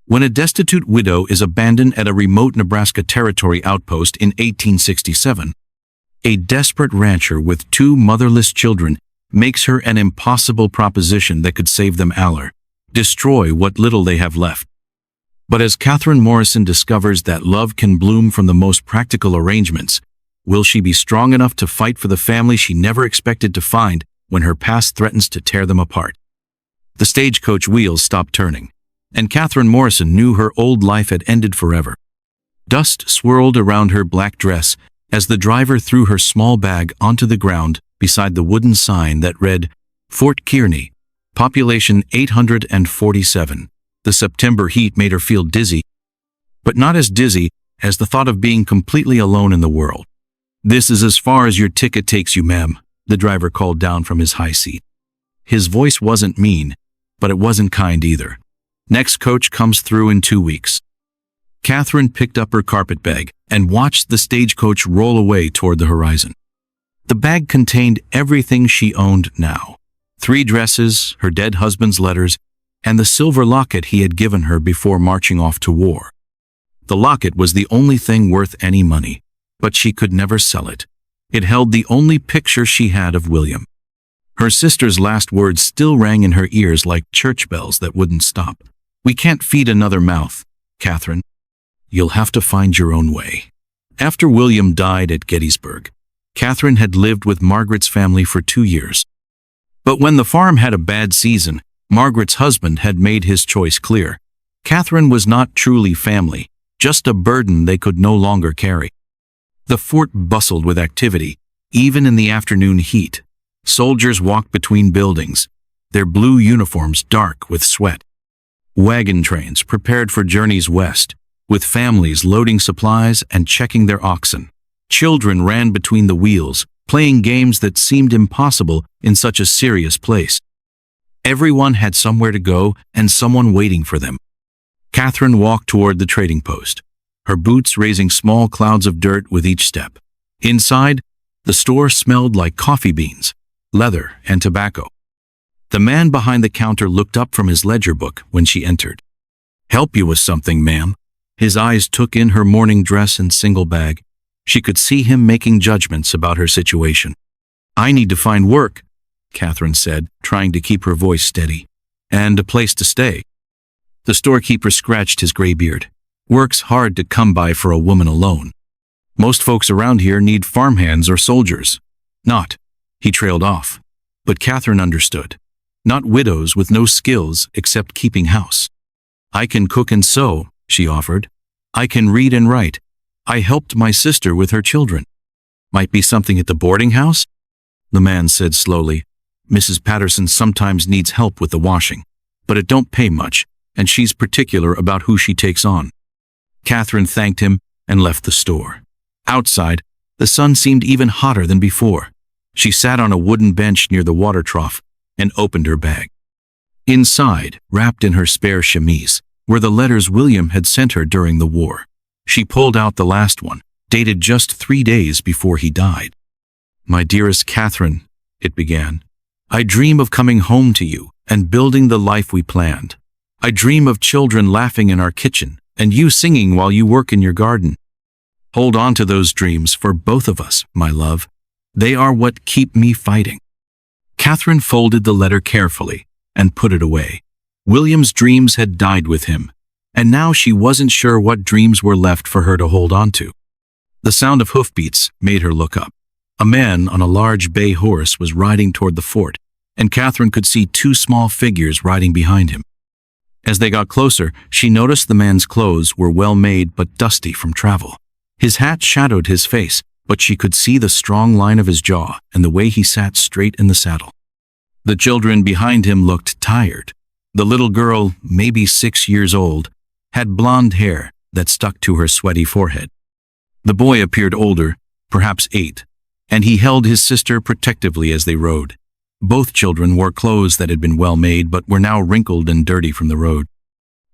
When a destitute widow is abandoned at a remote Nebraska Territory outpost in 1867, a desperate rancher with 2 motherless children makes her an impossible proposition that could save them aller, destroy what little they have left. But as Catherine Morrison discovers that love can bloom from the most practical arrangements, will she be strong enough to fight for the family she never expected to find when her past threatens to tear them apart? The stagecoach wheels stopped turning, and Catherine Morrison knew her old life had ended forever. Dust swirled around her black dress as the driver threw her small bag onto the ground beside the wooden sign that read, Fort Kearney, population 847. The September heat made her feel dizzy, but not as dizzy as the thought of being completely alone in the world. "This is as far as your ticket takes you, ma'am," the driver called down from his high seat. His voice wasn't mean, but it wasn't kind either. "Next coach comes through in 2 weeks." Catherine picked up her carpet bag and watched the stagecoach roll away toward the horizon. The bag contained everything she owned now: 3 dresses, her dead husband's letters, and the silver locket he had given her before marching off to war. The locket was the only thing worth any money, but she could never sell it. It held the only picture she had of William. Her sister's last words still rang in her ears like church bells that wouldn't stop. "We can't feed another mouth, Catherine. You'll have to find your own way." After William died at Gettysburg, Catherine had lived with Margaret's family for 2 years. But when the farm had a bad season, Margaret's husband had made his choice clear. Catherine was not truly family, just a burden they could no longer carry. The fort bustled with activity, even in the afternoon heat. Soldiers walked between buildings, their blue uniforms dark with sweat. Wagon trains prepared for journeys west, with families loading supplies and checking their oxen. Children ran between the wheels, playing games that seemed impossible in such a serious place. Everyone had somewhere to go and someone waiting for them. Catherine walked toward the trading post, her boots raising small clouds of dirt with each step. Inside, the store smelled like coffee beans, leather, and tobacco. The man behind the counter looked up from his ledger book when she entered. "Help you with something, ma'am?" His eyes took in her morning dress and single bag. She could see him making judgments about her situation. "I need to find work," Catherine said, trying to keep her voice steady. "And a place to stay." The storekeeper scratched his gray beard. "Work's hard to come by for a woman alone. Most folks around here need farmhands or soldiers." "Not," he trailed off. But Catherine understood. "Not widows with no skills except keeping house." "I can cook and sew," she offered. "I can read and write. I helped my sister with her children." "Might be something at the boarding house?" The man said slowly. "Mrs. Patterson sometimes needs help with the washing, but it don't pay much, and she's particular about who she takes on." Catherine thanked him and left the store. Outside, the sun seemed even hotter than before. She sat on a wooden bench near the water trough and opened her bag. Inside, wrapped in her spare chemise, were the letters William had sent her during the war. She pulled out the last one, dated just 3 days before he died. "My dearest Catherine," it began, "I dream of coming home to you and building the life we planned. I dream of children laughing in our kitchen and you singing while you work in your garden. Hold on to those dreams for both of us, my love. They are what keep me fighting." Catherine folded the letter carefully and put it away. William's dreams had died with him, and now she wasn't sure what dreams were left for her to hold on to. The sound of hoofbeats made her look up. A man on a large bay horse was riding toward the fort, and Catherine could see 2 small figures riding behind him. As they got closer, she noticed the man's clothes were well made but dusty from travel. His hat shadowed his face, but she could see the strong line of his jaw and the way he sat straight in the saddle. The children behind him looked tired. The little girl, maybe 6 years old, had blonde hair that stuck to her sweaty forehead. The boy appeared older, perhaps 8, and he held his sister protectively as they rode. Both children wore clothes that had been well made but were now wrinkled and dirty from the road.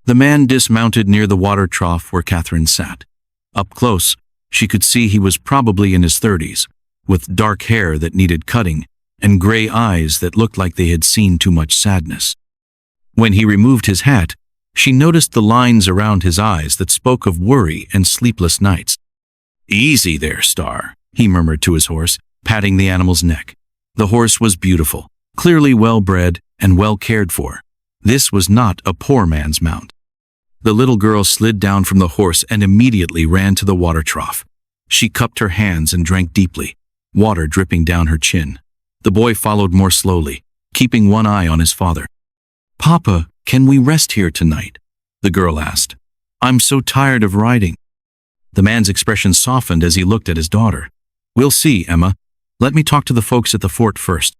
The man dismounted near the water trough where Catherine sat. Up close, she could see he was probably in his 30s, with dark hair that needed cutting and gray eyes that looked like they had seen too much sadness. When he removed his hat, She noticed the lines around his eyes that spoke of worry and sleepless nights. "Easy there, Star," he murmured to his horse, patting the animal's neck. The horse was beautiful, clearly well-bred and well cared for. This was not a poor man's mount. The little girl slid down from the horse and immediately ran to the water trough. She cupped her hands and drank deeply, water dripping down her chin. The boy followed more slowly, keeping one eye on his father. "Papa, can we rest here tonight?" the girl asked. "I'm so tired of riding." The man's expression softened as he looked at his daughter. "We'll see, Emma. Let me talk to the folks at the fort first."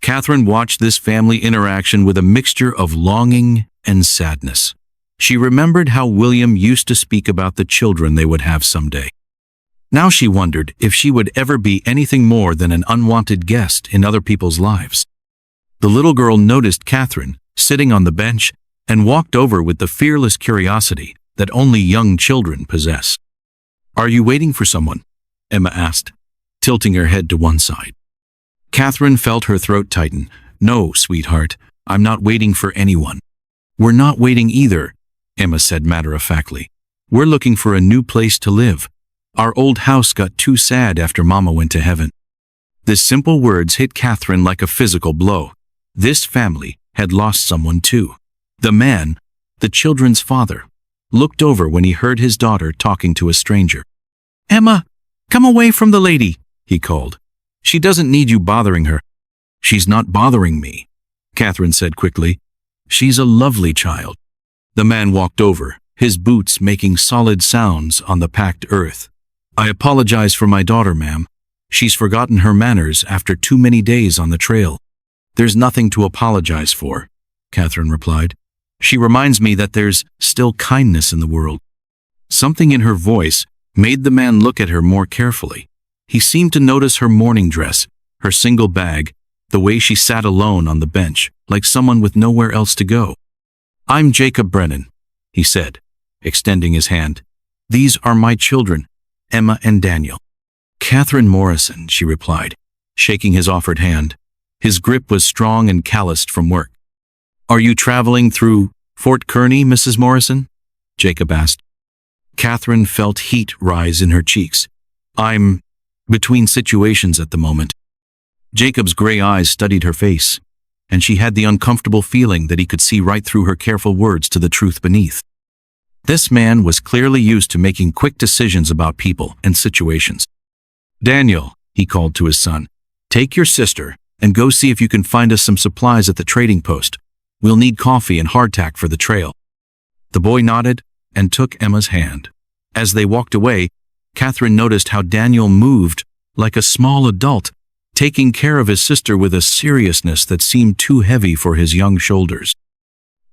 Catherine watched this family interaction with a mixture of longing and sadness. She remembered how William used to speak about the children they would have someday. Now she wondered if she would ever be anything more than an unwanted guest in other people's lives. The little girl noticed Catherine sitting on the bench and walked over with the fearless curiosity that only young children possess. "Are you waiting for someone?" Emma asked, tilting her head to one side. Catherine felt her throat tighten. "No, sweetheart, I'm not waiting for anyone." "We're not waiting either," Emma said matter-of-factly. "We're looking for a new place to live. Our old house got too sad after Mama went to heaven." The simple words hit Catherine like a physical blow. This family had lost someone too. The man, the children's father, looked over when he heard his daughter talking to a stranger. "Emma, come away from the lady," he called. "She doesn't need you bothering her." "She's not bothering me," Catherine said quickly. "She's a lovely child." The man walked over, his boots making solid sounds on the packed earth. "I apologize for my daughter, ma'am. She's forgotten her manners after too many days on the trail." "There's nothing to apologize for," Catherine replied. "She reminds me that there's still kindness in the world." Something in her voice made the man look at her more carefully. He seemed to notice her morning dress, her single bag, the way she sat alone on the bench, like someone with nowhere else to go. "I'm Jacob Brennan," he said, extending his hand. "These are my children, Emma and Daniel." "Catherine Morrison," she replied, shaking his offered hand. His grip was strong and calloused from work. "Are you traveling through Fort Kearny, Mrs. Morrison?" Jacob asked. Catherine felt heat rise in her cheeks. "I'm between situations at the moment." Jacob's gray eyes studied her face, and she had the uncomfortable feeling that he could see right through her careful words to the truth beneath. This man was clearly used to making quick decisions about people and situations. "Daniel," he called to his son, "take your sister and go see if you can find us some supplies at the trading post. We'll need coffee and hardtack for the trail." The boy nodded and took Emma's hand. As they walked away, Catherine noticed how Daniel moved like a small adult, taking care of his sister with a seriousness that seemed too heavy for his young shoulders.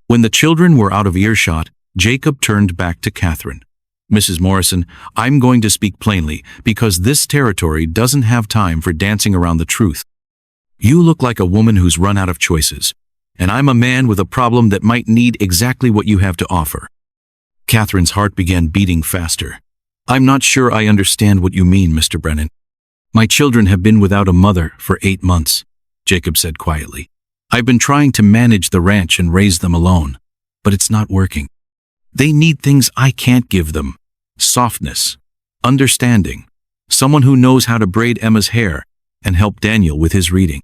When the children were out of earshot, Jacob turned back to Catherine. "Mrs. Morrison, I'm going to speak plainly because this territory doesn't have time for dancing around the truth. You look like a woman who's run out of choices, and I'm a man with a problem that might need exactly what you have to offer." Catherine's heart began beating faster. "I'm not sure I understand what you mean, Mr. Brennan." "My children have been without a mother for 8 months, Jacob said quietly. "I've been trying to manage the ranch and raise them alone, but it's not working. They need things I can't give them. Softness, understanding, someone who knows how to braid Emma's hair and help Daniel with his reading."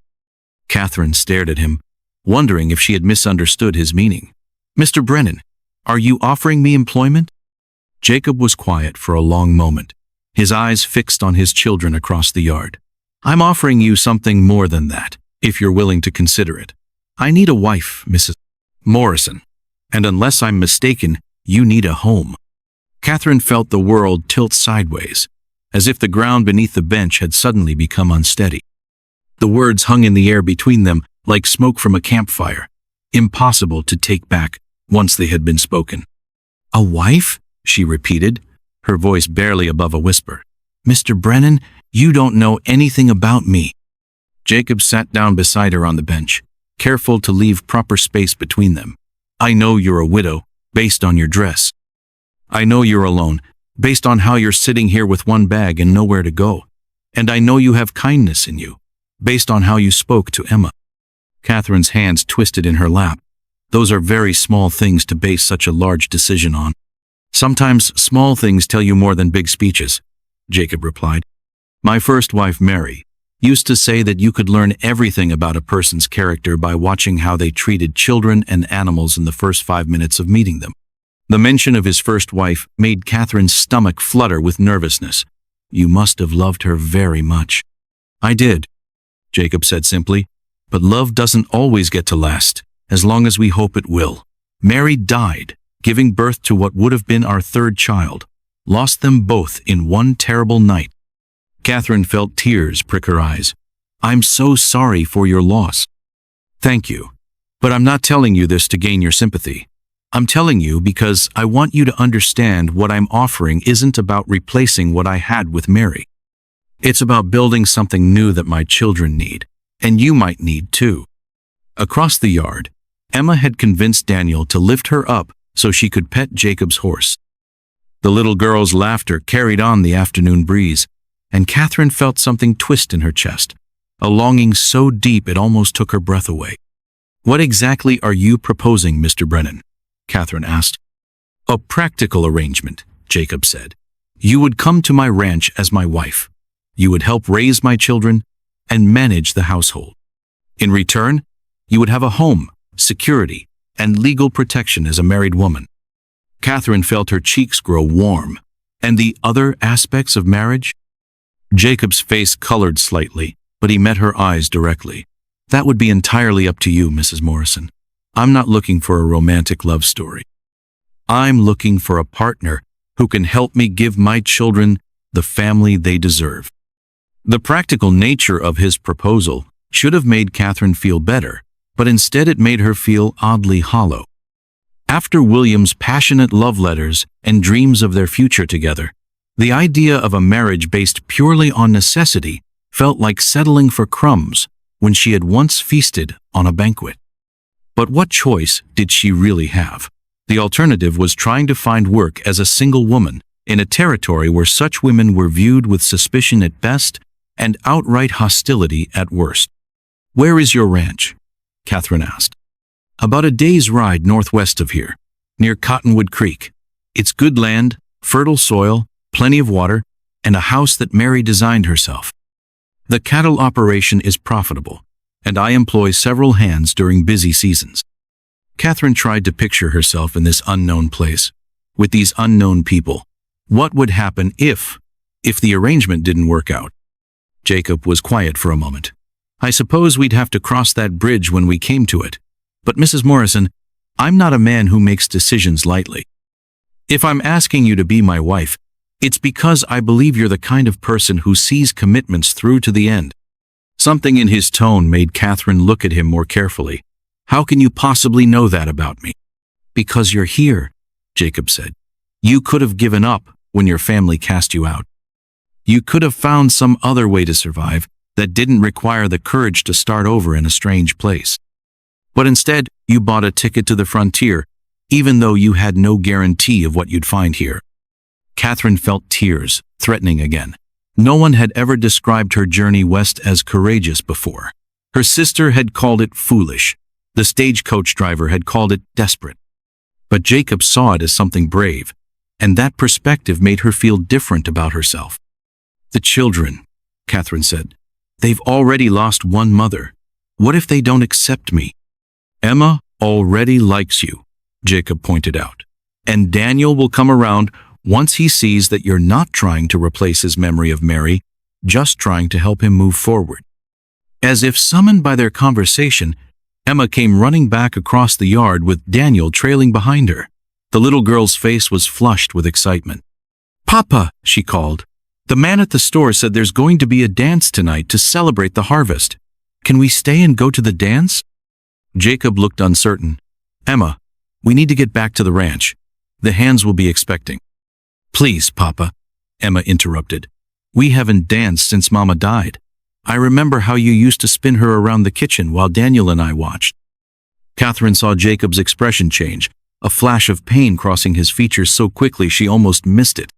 Catherine stared at him, wondering if she had misunderstood his meaning. "Mr. Brennan, are you offering me employment?" Jacob was quiet for a long moment, his eyes fixed on his children across the yard. "I'm offering you something more than that, if you're willing to consider it. I need a wife, Mrs. Morrison, and unless I'm mistaken, you need a home." Catherine felt the world tilt sideways, as if the ground beneath the bench had suddenly become unsteady. The words hung in the air between them like smoke from a campfire, impossible to take back once they had been spoken. "A wife?" she repeated, her voice barely above a whisper. "Mr. Brennan, you don't know anything about me." Jacob sat down beside her on the bench, careful to leave proper space between them. "I know you're a widow, based on your dress. I know you're alone, based on how you're sitting here with one bag and nowhere to go. And I know you have kindness in you, based on how you spoke to Emma." Catherine's hands twisted in her lap. Those are very small things to base such a large decision on. Sometimes small things tell you more than big speeches, Jacob replied. My first wife, Mary, used to say that you could learn everything about a person's character by watching how they treated children and animals in the first 5 minutes of meeting them. The mention of his first wife made Catherine's stomach flutter with nervousness. You must have loved her very much. I did, Jacob said simply, but love doesn't always get to last, as long as we hope it will. Mary died, giving birth to what would have been our third child, lost them both in one terrible night. Catherine felt tears prick her eyes. I'm so sorry for your loss. Thank you, but I'm not telling you this to gain your sympathy. I'm telling you because I want you to understand what I'm offering isn't about replacing what I had with Mary. It's about building something new that my children need, and you might need too. Across the yard, Emma had convinced Daniel to lift her up so she could pet Jacob's horse. The little girl's laughter carried on the afternoon breeze, and Catherine felt something twist in her chest, a longing so deep it almost took her breath away. What exactly are you proposing, Mr. Brennan? Catherine asked. A practical arrangement, Jacob said. You would come to my ranch as my wife. You would help raise my children and manage the household. In return, you would have a home, security, and legal protection as a married woman. Catherine felt her cheeks grow warm. And the other aspects of marriage? Jacob's face colored slightly, but he met her eyes directly. That would be entirely up to you, Mrs. Morrison. I'm not looking for a romantic love story. I'm looking for a partner who can help me give my children the family they deserve. The practical nature of his proposal should have made Catherine feel better, but instead it made her feel oddly hollow. After William's passionate love letters and dreams of their future together, the idea of a marriage based purely on necessity felt like settling for crumbs when she had once feasted on a banquet. But what choice did she really have? The alternative was trying to find work as a single woman in a territory where such women were viewed with suspicion at best and outright hostility at worst. Where is your ranch? Catherine asked. About a day's ride northwest of here, near Cottonwood Creek. It's good land, fertile soil, plenty of water, and a house that Mary designed herself. The cattle operation is profitable, and I employ several hands during busy seasons. Catherine tried to picture herself in this unknown place, with these unknown people. What would happen if the arrangement didn't work out? Jacob was quiet for a moment. I suppose we'd have to cross that bridge when we came to it. But Mrs. Morrison, I'm not a man who makes decisions lightly. If I'm asking you to be my wife, it's because I believe you're the kind of person who sees commitments through to the end. Something in his tone made Catherine look at him more carefully. How can you possibly know that about me? Because you're here, Jacob said. You could have given up when your family cast you out. You could have found some other way to survive that didn't require the courage to start over in a strange place. But instead, you bought a ticket to the frontier, even though you had no guarantee of what you'd find here. Catherine felt tears, threatening again. No one had ever described her journey west as courageous before. Her sister had called it foolish. The stagecoach driver had called it desperate. But Jacob saw it as something brave, and that perspective made her feel different about herself. The children, Catherine said. They've already lost one mother. What if they don't accept me? Emma already likes you, Jacob pointed out. And Daniel will come around once he sees that you're not trying to replace his memory of Mary, just trying to help him move forward. As if summoned by their conversation, Emma came running back across the yard with Daniel trailing behind her. The little girl's face was flushed with excitement. Papa, she called. The man at the store said there's going to be a dance tonight to celebrate the harvest. Can we stay and go to the dance? Jacob looked uncertain. Emma, we need to get back to the ranch. The hands will be expecting. Please, Papa, Emma interrupted. We haven't danced since Mama died. I remember how you used to spin her around the kitchen while Daniel and I watched. Catherine saw Jacob's expression change, a flash of pain crossing his features so quickly she almost missed it.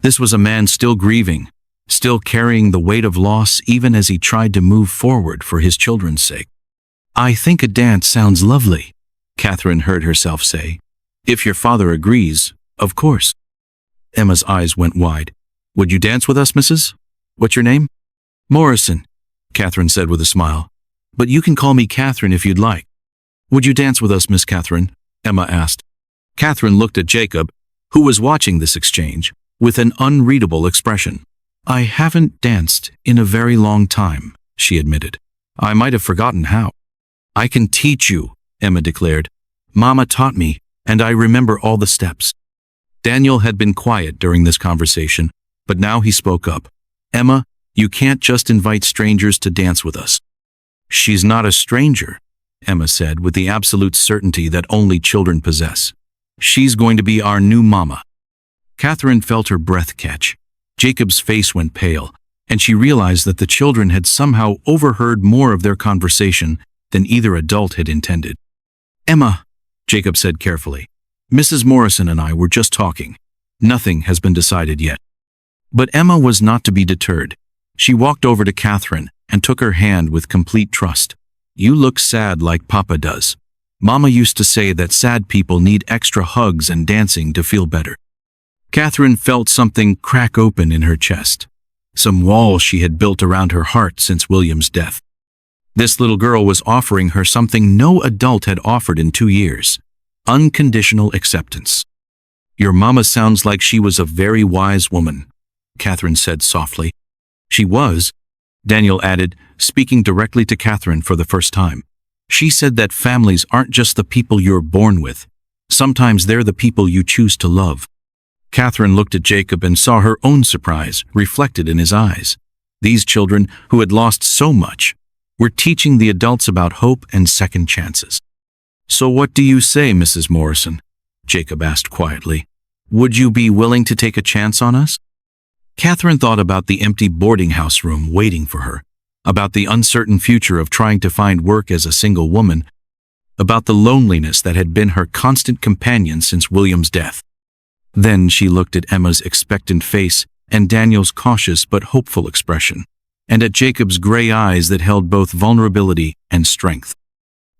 This was a man still grieving, still carrying the weight of loss even as he tried to move forward for his children's sake. I think a dance sounds lovely, Catherine heard herself say. If your father agrees, of course. Emma's eyes went wide. Would you dance with us, Mrs.? What's your name? Morrison, Catherine said with a smile. But you can call me Catherine if you'd like. Would you dance with us, Miss Catherine? Emma asked. Catherine looked at Jacob, who was watching this exchange, with an unreadable expression. I haven't danced in a very long time, she admitted. I might have forgotten how. I can teach you, Emma declared. Mama taught me, and I remember all the steps. Daniel had been quiet during this conversation, but now he spoke up. Emma, you can't just invite strangers to dance with us. She's not a stranger, Emma said with the absolute certainty that only children possess. She's going to be our new mama. Catherine felt her breath catch. Jacob's face went pale, and she realized that the children had somehow overheard more of their conversation than either adult had intended. Emma, Jacob said carefully, Mrs. Morrison and I were just talking. Nothing has been decided yet. But Emma was not to be deterred. She walked over to Catherine and took her hand with complete trust. You look sad like Papa does. Mama used to say that sad people need extra hugs and dancing to feel better. Catherine felt something crack open in her chest, some wall she had built around her heart since William's death. This little girl was offering her something no adult had offered in 2 years, unconditional acceptance. Your mama sounds like she was a very wise woman, Catherine said softly. She was, Daniel added, speaking directly to Catherine for the first time. She said that families aren't just the people you're born with. Sometimes they're the people you choose to love. Catherine looked at Jacob and saw her own surprise reflected in his eyes. These children, who had lost so much, were teaching the adults about hope and second chances. So what do you say, Mrs. Morrison? Jacob asked quietly. Would you be willing to take a chance on us? Catherine thought about the empty boarding house room waiting for her, about the uncertain future of trying to find work as a single woman, about the loneliness that had been her constant companion since William's death. Then she looked at Emma's expectant face and Daniel's cautious but hopeful expression, and at Jacob's gray eyes that held both vulnerability and strength.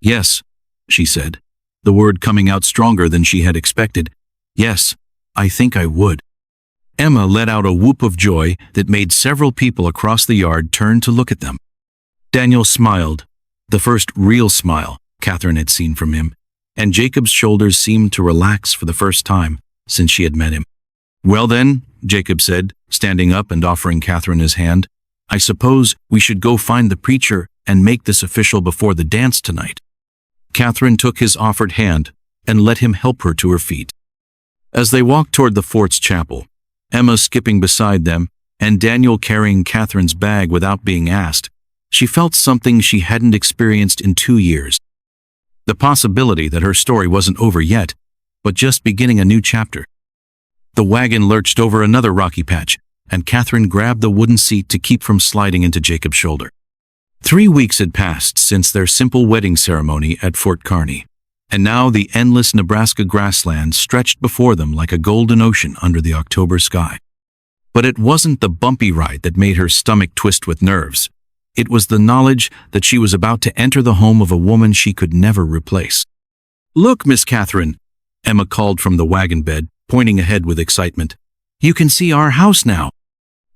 Yes, she said, the word coming out stronger than she had expected. Yes, I think I would. Emma let out a whoop of joy that made several people across the yard turn to look at them. Daniel smiled, the first real smile Catherine had seen from him, and Jacob's shoulders seemed to relax for the first time since she had met him. Well then, Jacob said, standing up and offering Catherine his hand, I suppose we should go find the preacher and make this official before the dance tonight. Catherine took his offered hand and let him help her to her feet. As they walked toward the fort's chapel, Emma skipping beside them and Daniel carrying Catherine's bag without being asked, she felt something she hadn't experienced in 2 years. The possibility that her story wasn't over yet, but just beginning a new chapter. The wagon lurched over another rocky patch, and Catherine grabbed the wooden seat to keep from sliding into Jacob's shoulder. 3 weeks had passed since their simple wedding ceremony at Fort Kearney, and now the endless Nebraska grassland stretched before them like a golden ocean under the October sky. But it wasn't the bumpy ride that made her stomach twist with nerves. It was the knowledge that she was about to enter the home of a woman she could never replace. Look, Miss Catherine, Emma called from the wagon bed, pointing ahead with excitement. You can see our house now.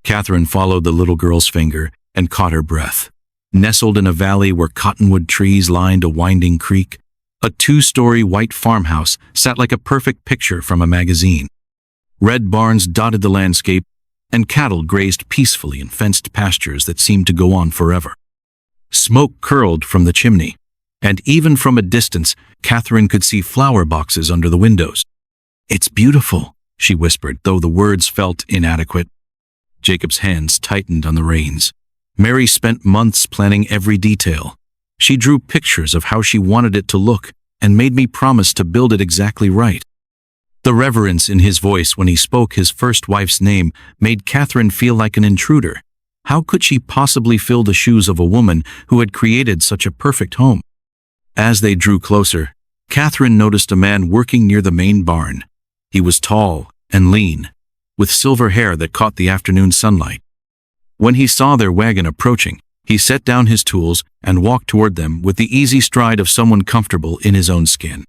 Catherine followed the little girl's finger and caught her breath. Nestled in a valley where cottonwood trees lined a winding creek, a 2-story white farmhouse sat like a perfect picture from a magazine. Red barns dotted the landscape, and cattle grazed peacefully in fenced pastures that seemed to go on forever. Smoke curled from the chimney, and even from a distance, Catherine could see flower boxes under the windows. It's beautiful, she whispered, though the words felt inadequate. Jacob's hands tightened on the reins. Mary spent months planning every detail. She drew pictures of how she wanted it to look and made me promise to build it exactly right. The reverence in his voice when he spoke his first wife's name made Catherine feel like an intruder. How could she possibly fill the shoes of a woman who had created such a perfect home? As they drew closer, Catherine noticed a man working near the main barn. He was tall and lean, with silver hair that caught the afternoon sunlight. When he saw their wagon approaching, He set down his tools and walked toward them with the easy stride of someone comfortable in his own skin.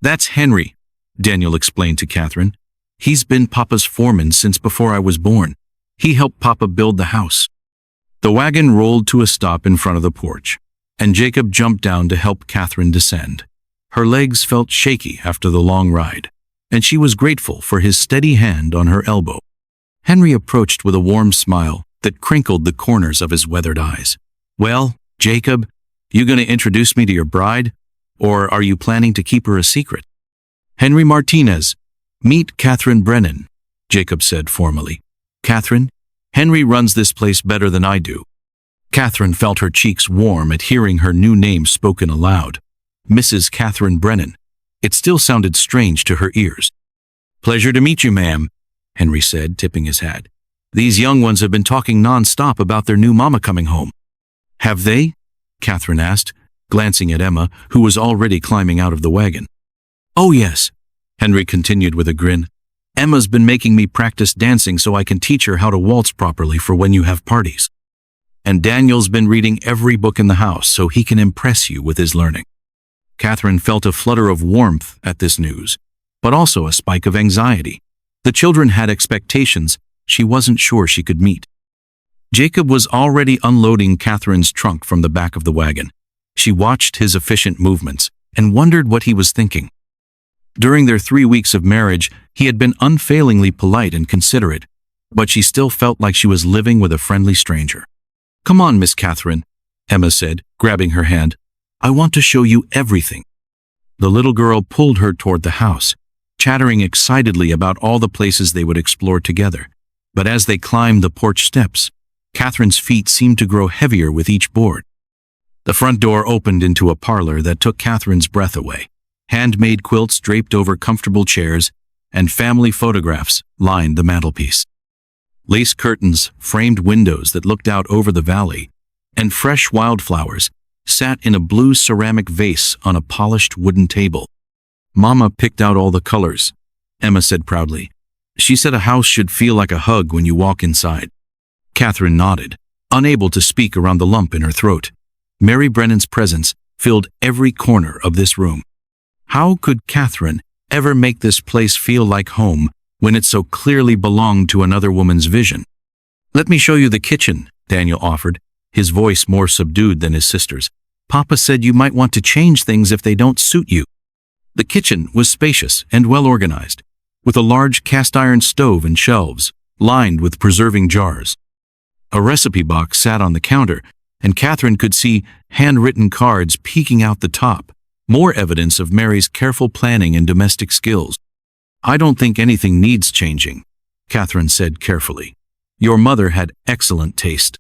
"That's Henry," Daniel explained to Catherine. "He's been Papa's foreman since before I was born. He helped Papa build the house." The wagon rolled to a stop in front of the porch, and Jacob jumped down to help Catherine descend. Her legs felt shaky after the long ride, and she was grateful for his steady hand on her elbow. Henry approached with a warm smile that crinkled the corners of his weathered eyes. "Well, Jacob, you going to introduce me to your bride, or are you planning to keep her a secret?" "Henry Martinez, meet Catherine Brennan," Jacob said formally. "Catherine, Henry runs this place better than I do." Catherine felt her cheeks warm at hearing her new name spoken aloud. Mrs. Catherine Brennan. It still sounded strange to her ears. "Pleasure to meet you, ma'am," Henry said, tipping his hat. "These young ones have been talking non-stop about their new mama coming home." "Have they?" Catherine asked, glancing at Emma, who was already climbing out of the wagon. "Oh yes," Henry continued with a grin. "Emma's been making me practice dancing so I can teach her how to waltz properly for when you have parties. And Daniel's been reading every book in the house so he can impress you with his learning." Catherine felt a flutter of warmth at this news, but also a spike of anxiety. The children had expectations she wasn't sure she could meet. Jacob was already unloading Catherine's trunk from the back of the wagon. She watched his efficient movements and wondered what he was thinking. During their 3 weeks of marriage, he had been unfailingly polite and considerate, but she still felt like she was living with a friendly stranger. "Come on, Miss Catherine," Emma said, grabbing her hand. "I want to show you everything." The little girl pulled her toward the house, chattering excitedly about all the places they would explore together. But as they climbed the porch steps, Catherine's feet seemed to grow heavier with each board. The front door opened into a parlor that took Catherine's breath away. Handmade quilts draped over comfortable chairs, and family photographs lined the mantelpiece. Lace curtains framed windows that looked out over the valley, and fresh wildflowers sat in a blue ceramic vase on a polished wooden table. "Mama picked out all the colors," Emma said proudly. "She said a house should feel like a hug when you walk inside." Catherine nodded, unable to speak around the lump in her throat. Mary Brennan's presence filled every corner of this room. How could Catherine ever make this place feel like home when it so clearly belonged to another woman's vision? "Let me show you the kitchen," Daniel offered, his voice more subdued than his sister's. "Papa said you might want to change things if they don't suit you." The kitchen was spacious and well organized, with a large cast-iron stove and shelves lined with preserving jars. A recipe box sat on the counter, and Catherine could see handwritten cards peeking out the top, more evidence of Mary's careful planning and domestic skills. "I don't think anything needs changing," Catherine said carefully. "Your mother had excellent taste."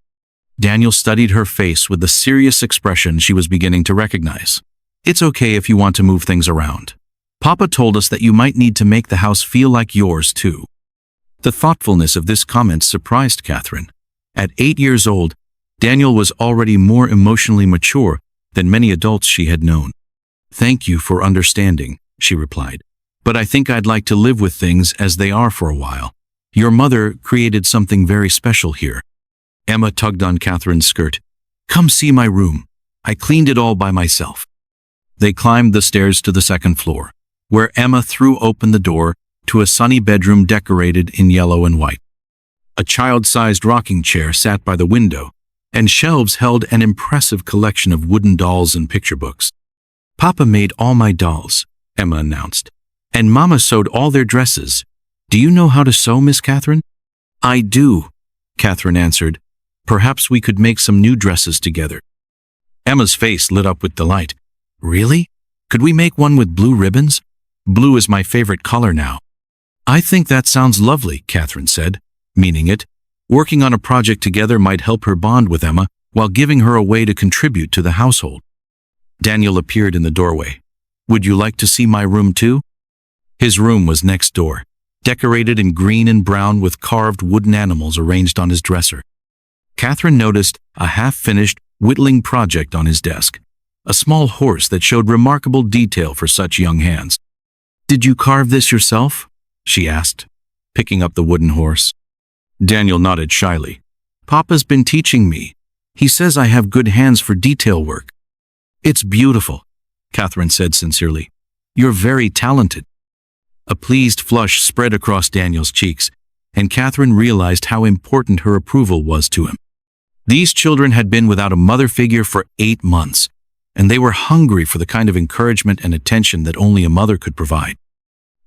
Daniel studied her face with the serious expression she was beginning to recognize. "It's okay if you want to move things around. Papa told us that you might need to make the house feel like yours, too." The thoughtfulness of this comment surprised Catherine. At 8 years old, Daniel was already more emotionally mature than many adults she had known. "Thank you for understanding," she replied. "But I think I'd like to live with things as they are for a while. Your mother created something very special here." Emma tugged on Catherine's skirt. "Come see my room. I cleaned it all by myself." They climbed the stairs to the second floor, where Emma threw open the door to a sunny bedroom decorated in yellow and white. A child-sized rocking chair sat by the window, and shelves held an impressive collection of wooden dolls and picture books. "Papa made all my dolls," Emma announced, "and Mama sewed all their dresses. Do you know how to sew, Miss Catherine?" "I do," Catherine answered. "Perhaps we could make some new dresses together." Emma's face lit up with delight. "Really? Could we make one with blue ribbons? Blue is my favorite color now." "I think that sounds lovely," Catherine said, meaning it. Working on a project together might help her bond with Emma while giving her a way to contribute to the household. Daniel appeared in the doorway. "Would you like to see my room too?" His room was next door, decorated in green and brown with carved wooden animals arranged on his dresser. Catherine noticed a half-finished whittling project on his desk, a small horse that showed remarkable detail for such young hands. "Did you carve this yourself?" she asked, picking up the wooden horse. Daniel nodded shyly. "Papa's been teaching me. He says I have good hands for detail work. It's beautiful, Catherine said sincerely. You're very talented. A pleased flush spread across Daniel's cheeks, and Catherine realized how important her approval was to him. These children had been without a mother figure for 8 months, and they were hungry for the kind of encouragement and attention that only a mother could provide.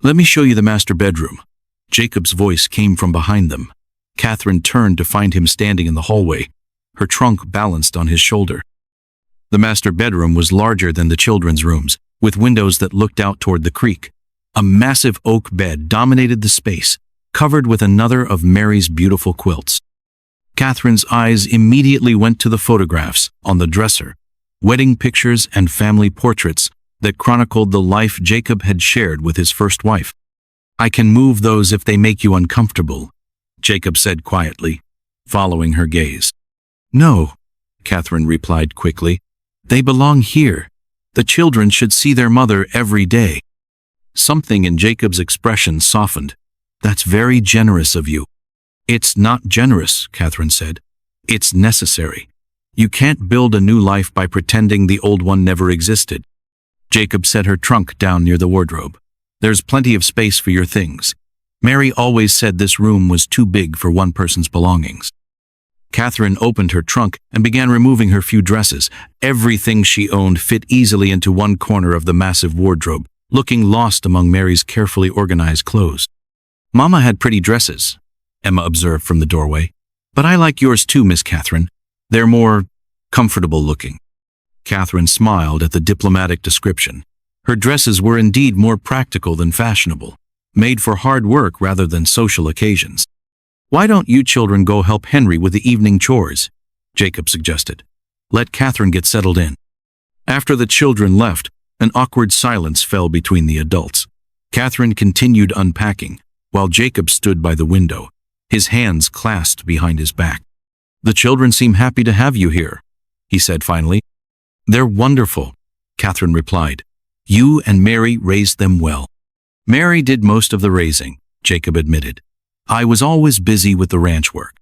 Let me show you the master bedroom. Jacob's voice came from behind them. Catherine turned to find him standing in the hallway, her trunk balanced on his shoulder. The master bedroom was larger than the children's rooms, with windows that looked out toward the creek. A massive oak bed dominated the space, covered with another of Mary's beautiful quilts. Catherine's eyes immediately went to the photographs on the dresser, wedding pictures and family portraits that chronicled the life Jacob had shared with his first wife. I can move those if they make you uncomfortable, Jacob said quietly, following her gaze. No, Catherine replied quickly. They belong here. The children should see their mother every day. Something in Jacob's expression softened. That's very generous of you. It's not generous, Catherine said. It's necessary. You can't build a new life by pretending the old one never existed. Jacob set her trunk down near the wardrobe. There's plenty of space for your things. Mary always said this room was too big for one person's belongings. Catherine opened her trunk and began removing her few dresses. Everything she owned fit easily into one corner of the massive wardrobe, looking lost among Mary's carefully organized clothes. Mama had pretty dresses, Emma observed from the doorway. But I like yours too, Miss Catherine. They're more comfortable looking. Catherine smiled at the diplomatic description. Her dresses were indeed more practical than fashionable, made for hard work rather than social occasions. Why don't you children go help Henry with the evening chores? Jacob suggested. Let Catherine get settled in. After the children left, an awkward silence fell between the adults. Catherine continued unpacking, while Jacob stood by the window, his hands clasped behind his back. The children seem happy to have you here, he said finally. They're wonderful, Catherine replied. You and Mary raised them well. Mary did most of the raising, Jacob admitted. I was always busy with the ranch work.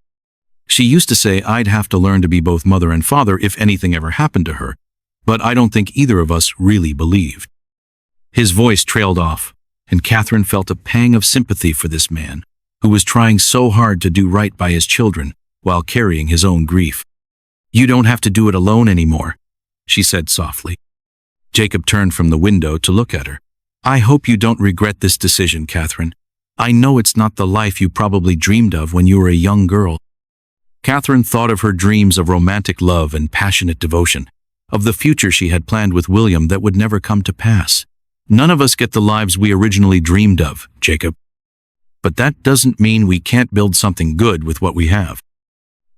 She used to say I'd have to learn to be both mother and father if anything ever happened to her, but I don't think either of us really believed. His voice trailed off, and Catherine felt a pang of sympathy for this man, who was trying so hard to do right by his children while carrying his own grief. You don't have to do it alone anymore, she said softly. Jacob turned from the window to look at her. I hope you don't regret this decision, Catherine. I know it's not the life you probably dreamed of when you were a young girl. Catherine thought of her dreams of romantic love and passionate devotion, of the future she had planned with William that would never come to pass. None of us get the lives we originally dreamed of, Jacob. But that doesn't mean we can't build something good with what we have.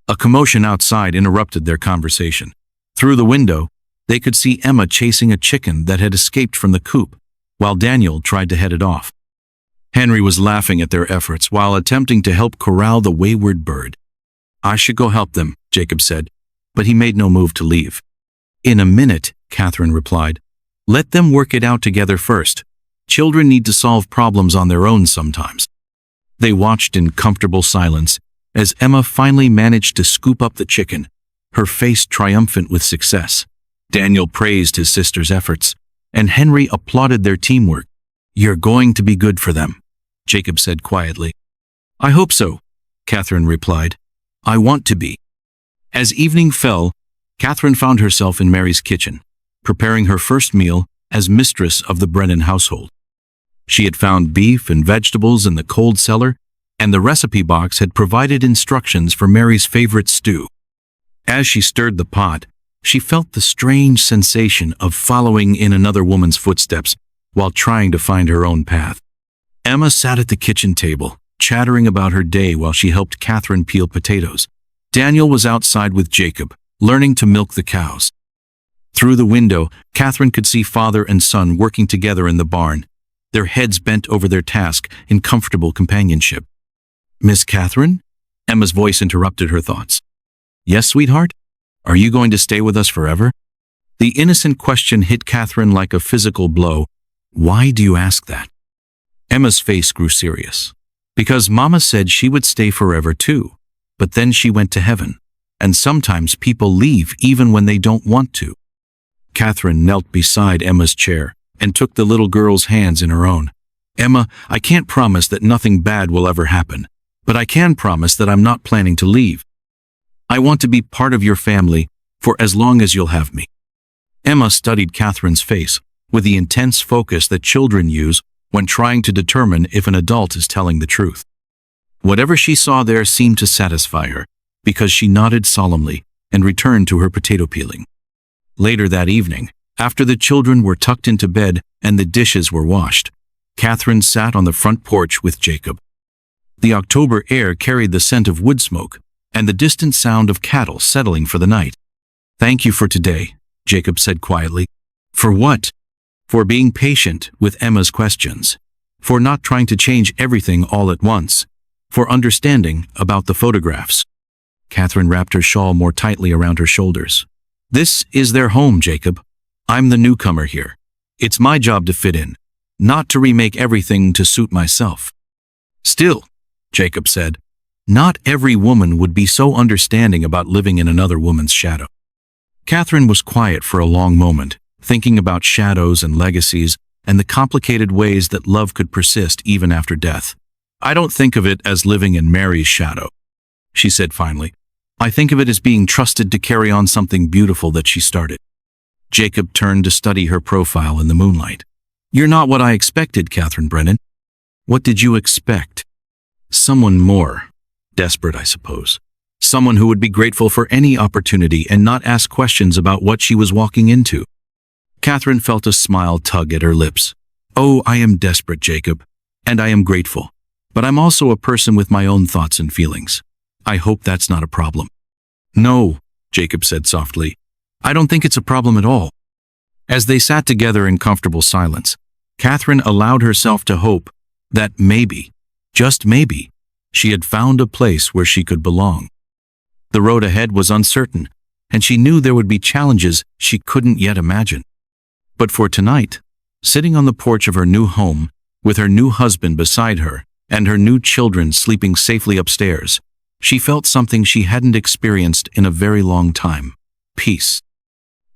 A commotion outside interrupted their conversation. Through the window, they could see Emma chasing a chicken that had escaped from the coop, while Daniel tried to head it off. Henry was laughing at their efforts while attempting to help corral the wayward bird. I should go help them, Jacob said, but he made no move to leave. In a minute, Catherine replied. Let them work it out together first. Children need to solve problems on their own sometimes. They watched in comfortable silence as Emma finally managed to scoop up the chicken, her face triumphant with success. Daniel praised his sister's efforts, and Henry applauded their teamwork. You're going to be good for them, Jacob said quietly. I hope so, Catherine replied. I want to be. As evening fell, Catherine found herself in Mary's kitchen, preparing her first meal as mistress of the Brennan household. She had found beef and vegetables in the cold cellar, and the recipe box had provided instructions for Mary's favorite stew. As she stirred the pot, she felt the strange sensation of following in another woman's footsteps while trying to find her own path. Emma sat at the kitchen table, chattering about her day while she helped Catherine peel potatoes. Daniel was outside with Jacob, learning to milk the cows. Through the window, Catherine could see father and son working together in the barn, their heads bent over their task in comfortable companionship. Miss Catherine? Emma's voice interrupted her thoughts. Yes, sweetheart? Are you going to stay with us forever? The innocent question hit Catherine like a physical blow. Why do you ask that? Emma's face grew serious. Because Mama said she would stay forever too, but then she went to heaven. and sometimes people leave even when they don't want to. Catherine knelt beside Emma's chair and took the little girl's hands in her own. Emma, I can't promise that nothing bad will ever happen, but I can promise that I'm not planning to leave. I want to be part of your family for as long as you'll have me. Emma studied Catherine's face with the intense focus that children use when trying to determine if an adult is telling the truth. Whatever she saw there seemed to satisfy her, because she nodded solemnly and returned to her potato peeling. Later that evening, after the children were tucked into bed and the dishes were washed, Catherine sat on the front porch with Jacob. The October air carried the scent of wood smoke and the distant sound of cattle settling for the night. "Thank you for today," Jacob said quietly. "For what?" "For being patient with Emma's questions, for not trying to change everything all at once, for understanding about the photographs." Catherine wrapped her shawl more tightly around her shoulders. "This is their home, Jacob. I'm the newcomer here. It's my job to fit in, not to remake everything to suit myself." "Still," Jacob said, "not every woman would be so understanding about living in another woman's shadow." Catherine was quiet for a long moment, thinking about shadows and legacies and the complicated ways that love could persist even after death. "I don't think of it as living in Mary's shadow," she said finally. "I think of it as being trusted to carry on something beautiful that she started." Jacob turned to study her profile in the moonlight. "You're not what I expected, Catherine Brennan." "What did you expect?" "Someone more desperate, I suppose. Someone who would be grateful for any opportunity and not ask questions about what she was walking into." Catherine felt a smile tug at her lips. "Oh, I am desperate, Jacob, and I am grateful. But I'm also a person with my own thoughts and feelings. I hope that's not a problem." "No," Jacob said softly. "I don't think it's a problem at all." As they sat together in comfortable silence, Catherine allowed herself to hope that maybe, just maybe, she had found a place where she could belong. The road ahead was uncertain, and she knew there would be challenges she couldn't yet imagine. But for tonight, sitting on the porch of her new home, with her new husband beside her and her new children sleeping safely upstairs, she felt something she hadn't experienced in a very long time: peace.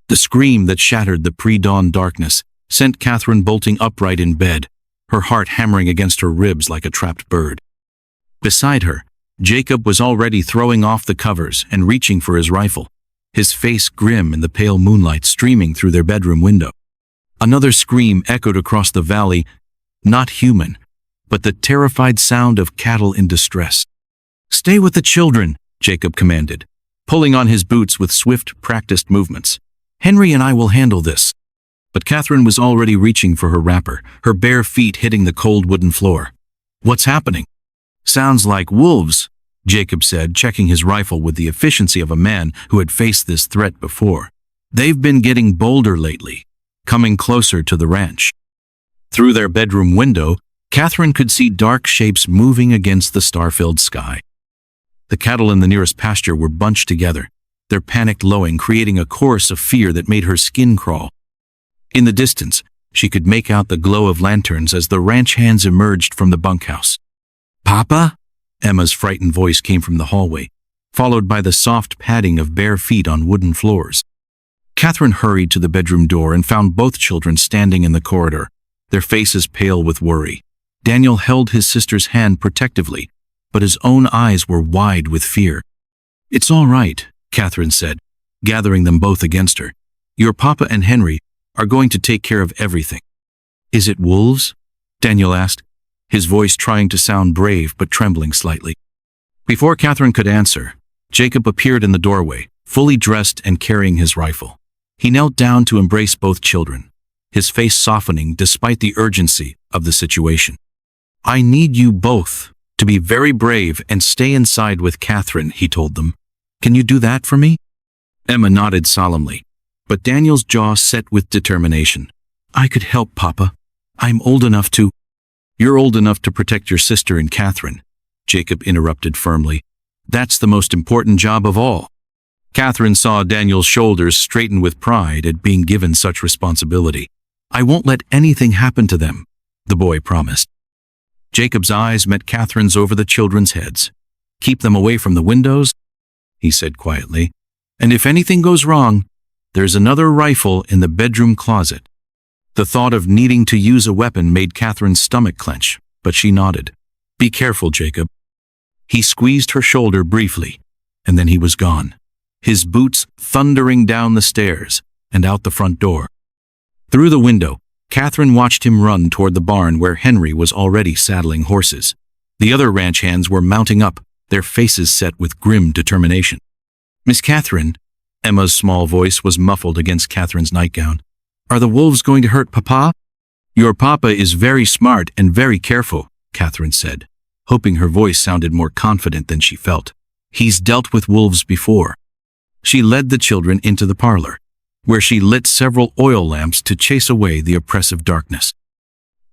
The scream that shattered the pre-dawn darkness sent Catherine bolting upright in bed, her heart hammering against her ribs like a trapped bird. Beside her, Jacob was already throwing off the covers and reaching for his rifle, his face grim in the pale moonlight streaming through their bedroom window. Another scream echoed across the valley, not human, but the terrified sound of cattle in distress. "Stay with the children," Jacob commanded, pulling on his boots with swift, practiced movements. "Henry and I will handle this." But Catherine was already reaching for her wrapper, her bare feet hitting the cold wooden floor. "What's happening?" "Sounds like wolves," Jacob said, checking his rifle with the efficiency of a man who had faced this threat before. "They've been getting bolder lately, coming closer to the ranch." Through their bedroom window, Catherine could see dark shapes moving against the star-filled sky. The cattle in the nearest pasture were bunched together, their panicked lowing creating a chorus of fear that made her skin crawl. In the distance, she could make out the glow of lanterns as the ranch hands emerged from the bunkhouse. "Papa?" Emma's frightened voice came from the hallway, followed by the soft padding of bare feet on wooden floors. Catherine hurried to the bedroom door and found both children standing in the corridor, their faces pale with worry. Daniel held his sister's hand protectively, but his own eyes were wide with fear. "It's all right," Catherine said, gathering them both against her. "Your papa and Henry are going to take care of everything." "Is it wolves?" Daniel asked, his voice trying to sound brave but trembling slightly. Before Catherine could answer, Jacob appeared in the doorway, fully dressed and carrying his rifle. He knelt down to embrace both children, his face softening despite the urgency of the situation. "I need you both to be very brave and stay inside with Catherine," he told them. "Can you do that for me?" Emma nodded solemnly, but Daniel's jaw set with determination. "I could help, Papa. I'm old enough to—" "You're old enough to protect your sister and Catherine," Jacob interrupted firmly. "That's the most important job of all." Catherine saw Daniel's shoulders straighten with pride at being given such responsibility. "I won't let anything happen to them," the boy promised. Jacob's eyes met Catherine's over the children's heads. "Keep them away from the windows?" he said quietly. "And if anything goes wrong, there's another rifle in the bedroom closet." The thought of needing to use a weapon made Catherine's stomach clench, but she nodded. "Be careful, Jacob." He squeezed her shoulder briefly, and then he was gone, his boots thundering down the stairs and out the front door. Through the window, Catherine watched him run toward the barn where Henry was already saddling horses. The other ranch hands were mounting up, their faces set with grim determination. "Miss Catherine," Emma's small voice was muffled against Catherine's nightgown, "are the wolves going to hurt Papa?" "Your papa is very smart and very careful," Catherine said, hoping her voice sounded more confident than she felt. "He's dealt with wolves before." She led the children into the parlor, where she lit several oil lamps to chase away the oppressive darkness.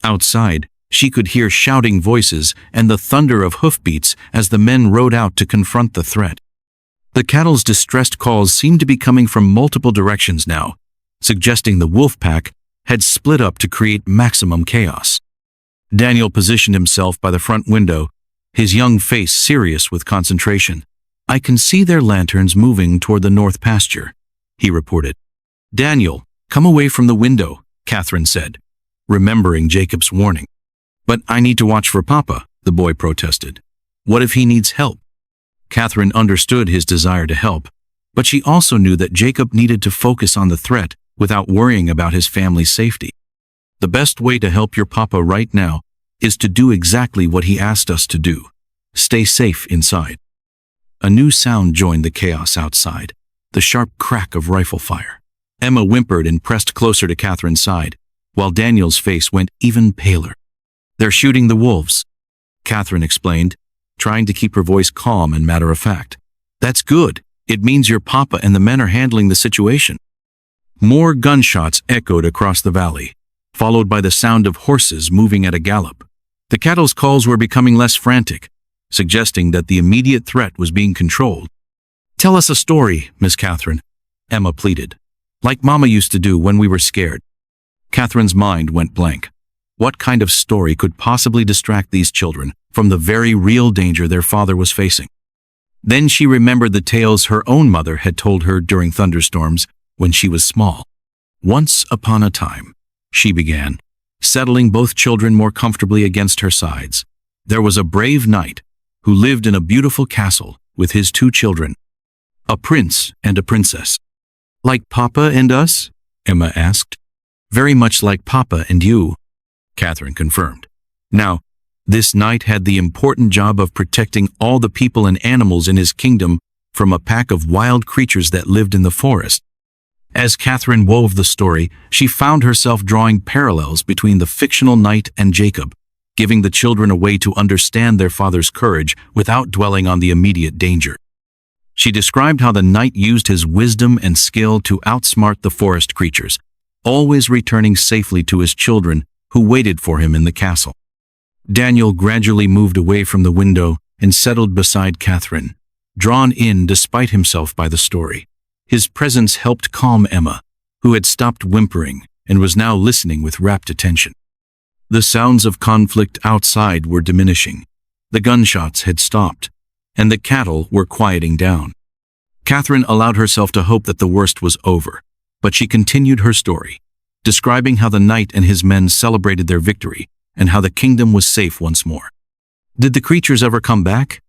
Outside, she could hear shouting voices and the thunder of hoofbeats as the men rode out to confront the threat. The cattle's distressed calls seemed to be coming from multiple directions now, suggesting the wolf pack had split up to create maximum chaos. Daniel positioned himself by the front window, his young face serious with concentration. "I can see their lanterns moving toward the north pasture," he reported. "Daniel, come away from the window," Catherine said, remembering Jacob's warning. "But I need to watch for Papa," the boy protested. "What if he needs help?" Catherine understood his desire to help, but she also knew that Jacob needed to focus on the threat without worrying about his family's safety. "The best way to help your Papa right now is to do exactly what he asked us to do. Stay safe inside." A new sound joined the chaos outside, the sharp crack of rifle fire. Emma whimpered and pressed closer to Catherine's side, while Daniel's face went even paler. "They're shooting the wolves," Catherine explained, trying to keep her voice calm and matter-of-fact. "That's good. It means your Papa and the men are handling the situation." More gunshots echoed across the valley, followed by the sound of horses moving at a gallop. The cattle's calls were becoming less frantic, suggesting that the immediate threat was being controlled. "Tell us a story, Miss Catherine," Emma pleaded, "like Mama used to do when we were scared." Catherine's mind went blank. What kind of story could possibly distract these children from the very real danger their father was facing? Then she remembered the tales her own mother had told her during thunderstorms when she was small. "Once upon a time," she began, settling both children more comfortably against her sides, "there was a brave knight who lived in a beautiful castle with his 2 children, a prince and a princess." "Like Papa and us?" Emma asked. "Very much like Papa and you," Catherine confirmed. Now, this knight had the important job of protecting all the people and animals in his kingdom from a pack of wild creatures that lived in the forest. As Catherine wove the story, she found herself drawing parallels between the fictional knight and Jacob, giving the children a way to understand their father's courage without dwelling on the immediate danger. She described how the knight used his wisdom and skill to outsmart the forest creatures, always returning safely to his children who waited for him in the castle. Daniel gradually moved away from the window and settled beside Catherine, drawn in despite himself by the story. His presence helped calm Emma, who had stopped whimpering and was now listening with rapt attention. The sounds of conflict outside were diminishing. The gunshots had stopped, and the cattle were quieting down. Catherine allowed herself to hope that the worst was over, but she continued her story, describing how the knight and his men celebrated their victory and how the kingdom was safe once more. "Did the creatures ever come back?"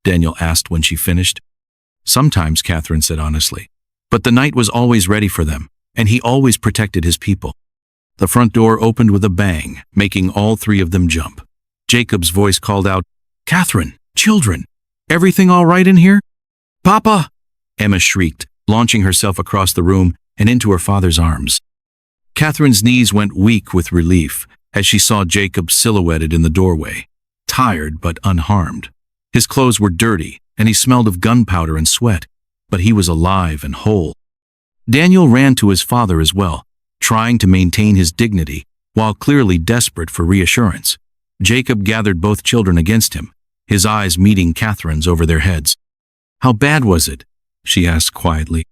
Daniel asked when she finished. "Sometimes," Catherine said honestly, "but the knight was always ready for them, and he always protected his people." The front door opened with a bang, making all 3 of them jump. Jacob's voice called out, "Catherine, children, everything all right in here?" "Papa!" Emma shrieked, launching herself across the room and into her father's arms. Catherine's knees went weak with relief as she saw Jacob silhouetted in the doorway, tired but unharmed. His clothes were dirty, and he smelled of gunpowder and sweat, but he was alive and whole. Daniel ran to his father as well, trying to maintain his dignity while clearly desperate for reassurance. Jacob gathered both children against him, his eyes meeting Catherine's over their heads. "How bad was it?" she asked quietly.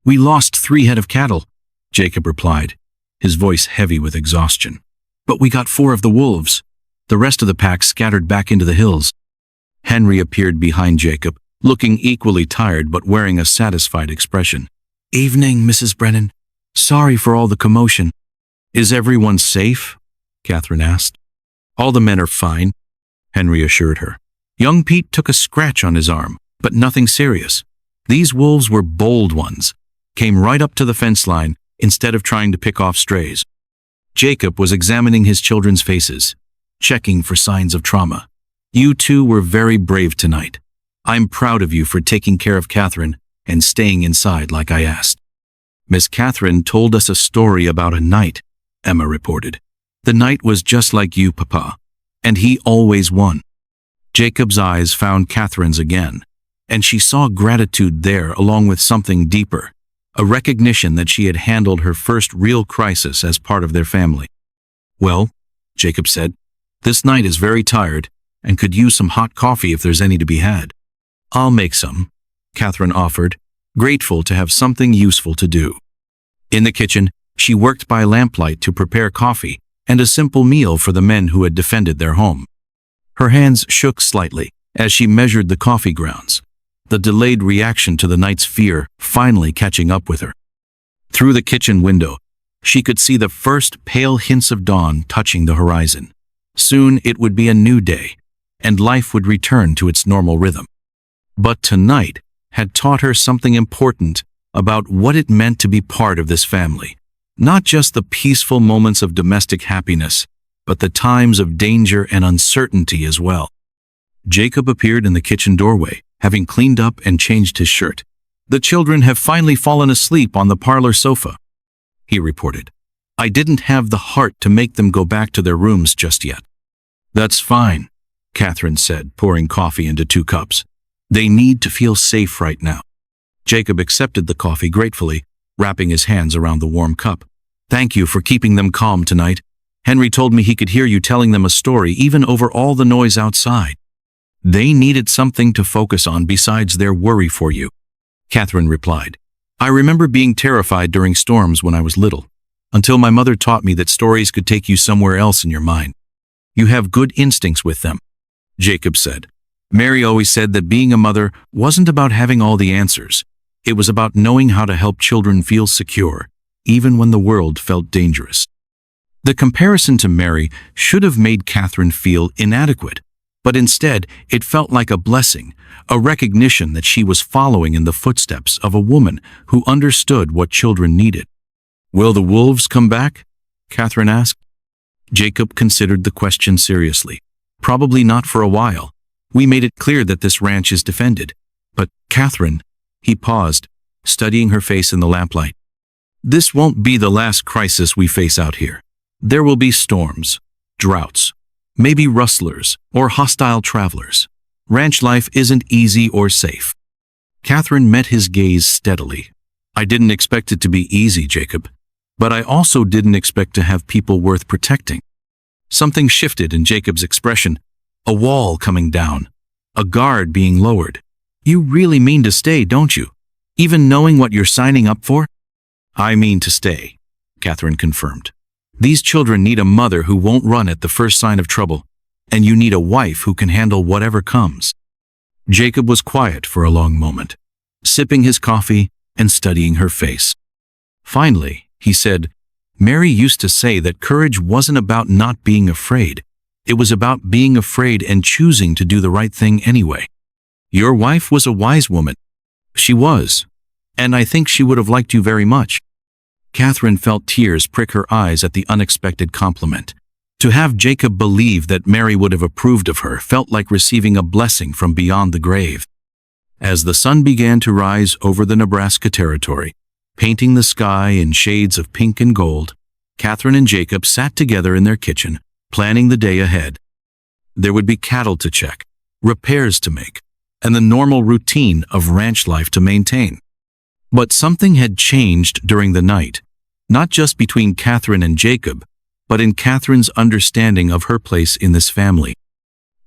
"We lost 3 head of cattle," Jacob replied, his voice heavy with exhaustion. "But we got 4 of the wolves. The rest of the pack scattered back into the hills." Henry appeared behind Jacob, looking equally tired but wearing a satisfied expression. "Evening, Mrs. Brennan. Sorry for all the commotion." "Is everyone safe?" Catherine asked. "All the men are fine," Henry assured her. Young Pete took a scratch on his arm, but nothing serious. These wolves were bold ones, came right up to the fence line instead of trying to pick off strays. Jacob was examining his children's faces, checking for signs of trauma. "You two were very brave tonight. I'm proud of you for taking care of Catherine and staying inside like I asked." "Miss Catherine told us a story about a knight," Emma reported. "The knight was just like you, Papa, and he always won." Jacob's eyes found Catherine's again, and she saw gratitude there along with something deeper, a recognition that she had handled her first real crisis as part of their family. "Well," Jacob said, "this knight is very tired and could use some hot coffee if there's any to be had." "I'll make some," Catherine offered, grateful to have something useful to do. In the kitchen, she worked by lamplight to prepare coffee and a simple meal for the men who had defended their home. Her hands shook slightly as she measured the coffee grounds, the delayed reaction to the night's fear finally catching up with her. Through the kitchen window, she could see the first pale hints of dawn touching the horizon. Soon it would be a new day, and life would return to its normal rhythm. But tonight had taught her something important about what it meant to be part of this family. Not just the peaceful moments of domestic happiness, but the times of danger and uncertainty as well. Jacob appeared in the kitchen doorway, having cleaned up and changed his shirt. "The children have finally fallen asleep on the parlor sofa," he reported. "I didn't have the heart to make them go back to their rooms just yet." "That's fine," Catherine said, pouring coffee into 2 cups. "They need to feel safe right now." Jacob accepted the coffee gratefully, wrapping his hands around the warm cup. "Thank you for keeping them calm tonight. Henry told me he could hear you telling them a story even over all the noise outside. They needed something to focus on besides their worry for you," Catherine replied. "I remember being terrified during storms when I was little, until my mother taught me that stories could take you somewhere else in your mind. You have good instincts with them," Jacob said. "Mary always said that being a mother wasn't about having all the answers. It was about knowing how to help children feel secure, even when the world felt dangerous." The comparison to Mary should have made Catherine feel inadequate, but instead it felt like a blessing, a recognition that she was following in the footsteps of a woman who understood what children needed. "Will the wolves come back?" Catherine asked. Jacob considered the question seriously. "Probably not for a while. We made it clear that this ranch is defended. But, Catherine," he paused, studying her face in the lamplight, "this won't be the last crisis we face out here. There will be storms, droughts, maybe rustlers or hostile travelers. Ranch life isn't easy or safe." Catherine met his gaze steadily. "I didn't expect it to be easy, Jacob, but I also didn't expect to have people worth protecting." Something shifted in Jacob's expression, a wall coming down, a guard being lowered. "You really mean to stay, don't you? Even knowing what you're signing up for?" "I mean to stay," Catherine confirmed. "These children need a mother who won't run at the first sign of trouble, and you need a wife who can handle whatever comes." Jacob was quiet for a long moment, sipping his coffee and studying her face. Finally, he said, "Mary used to say that courage wasn't about not being afraid. It was about being afraid and choosing to do the right thing anyway. Your wife was a wise woman." "She was, and I think she would have liked you very much." Catherine felt tears prick her eyes at the unexpected compliment. To have Jacob believe that Mary would have approved of her felt like receiving a blessing from beyond the grave. As the sun began to rise over the Nebraska Territory, painting the sky in shades of pink and gold, Catherine and Jacob sat together in their kitchen, planning the day ahead. There would be cattle to check, repairs to make, and the normal routine of ranch life to maintain. But something had changed during the night, not just between Catherine and Jacob, but in Catherine's understanding of her place in this family.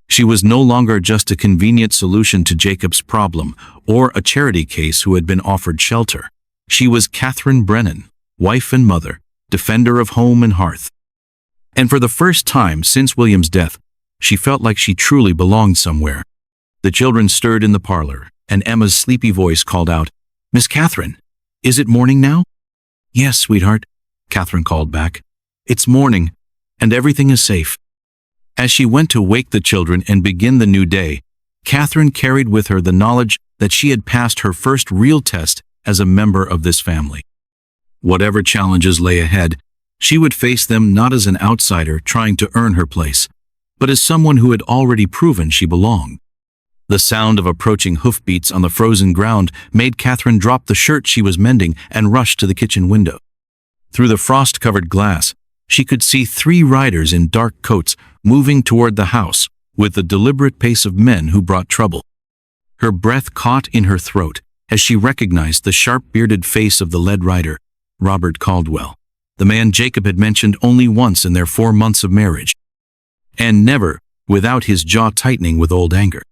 She was no longer just a convenient solution to Jacob's problem or a charity case who had been offered shelter. She was Catherine Brennan, wife and mother, defender of home and hearth. And for the first time since William's death, she felt like she truly belonged somewhere. The children stirred in the parlor, and Emma's sleepy voice called out, "Miss Catherine, is it morning now?" "Yes, sweetheart," Catherine called back. "It's morning, and everything is safe." As she went to wake the children and begin the new day, Catherine carried with her the knowledge that she had passed her first real test as a member of this family. Whatever challenges lay ahead, she would face them not as an outsider trying to earn her place, but as someone who had already proven she belonged. The sound of approaching hoofbeats on the frozen ground made Catherine drop the shirt she was mending and rush to the kitchen window. Through the frost-covered glass, she could see 3 riders in dark coats moving toward the house with the deliberate pace of men who brought trouble. Her breath caught in her throat as she recognized the sharp-bearded face of the lead rider, Robert Caldwell, the man Jacob had mentioned only once in their 4 months of marriage, and never without his jaw tightening with old anger.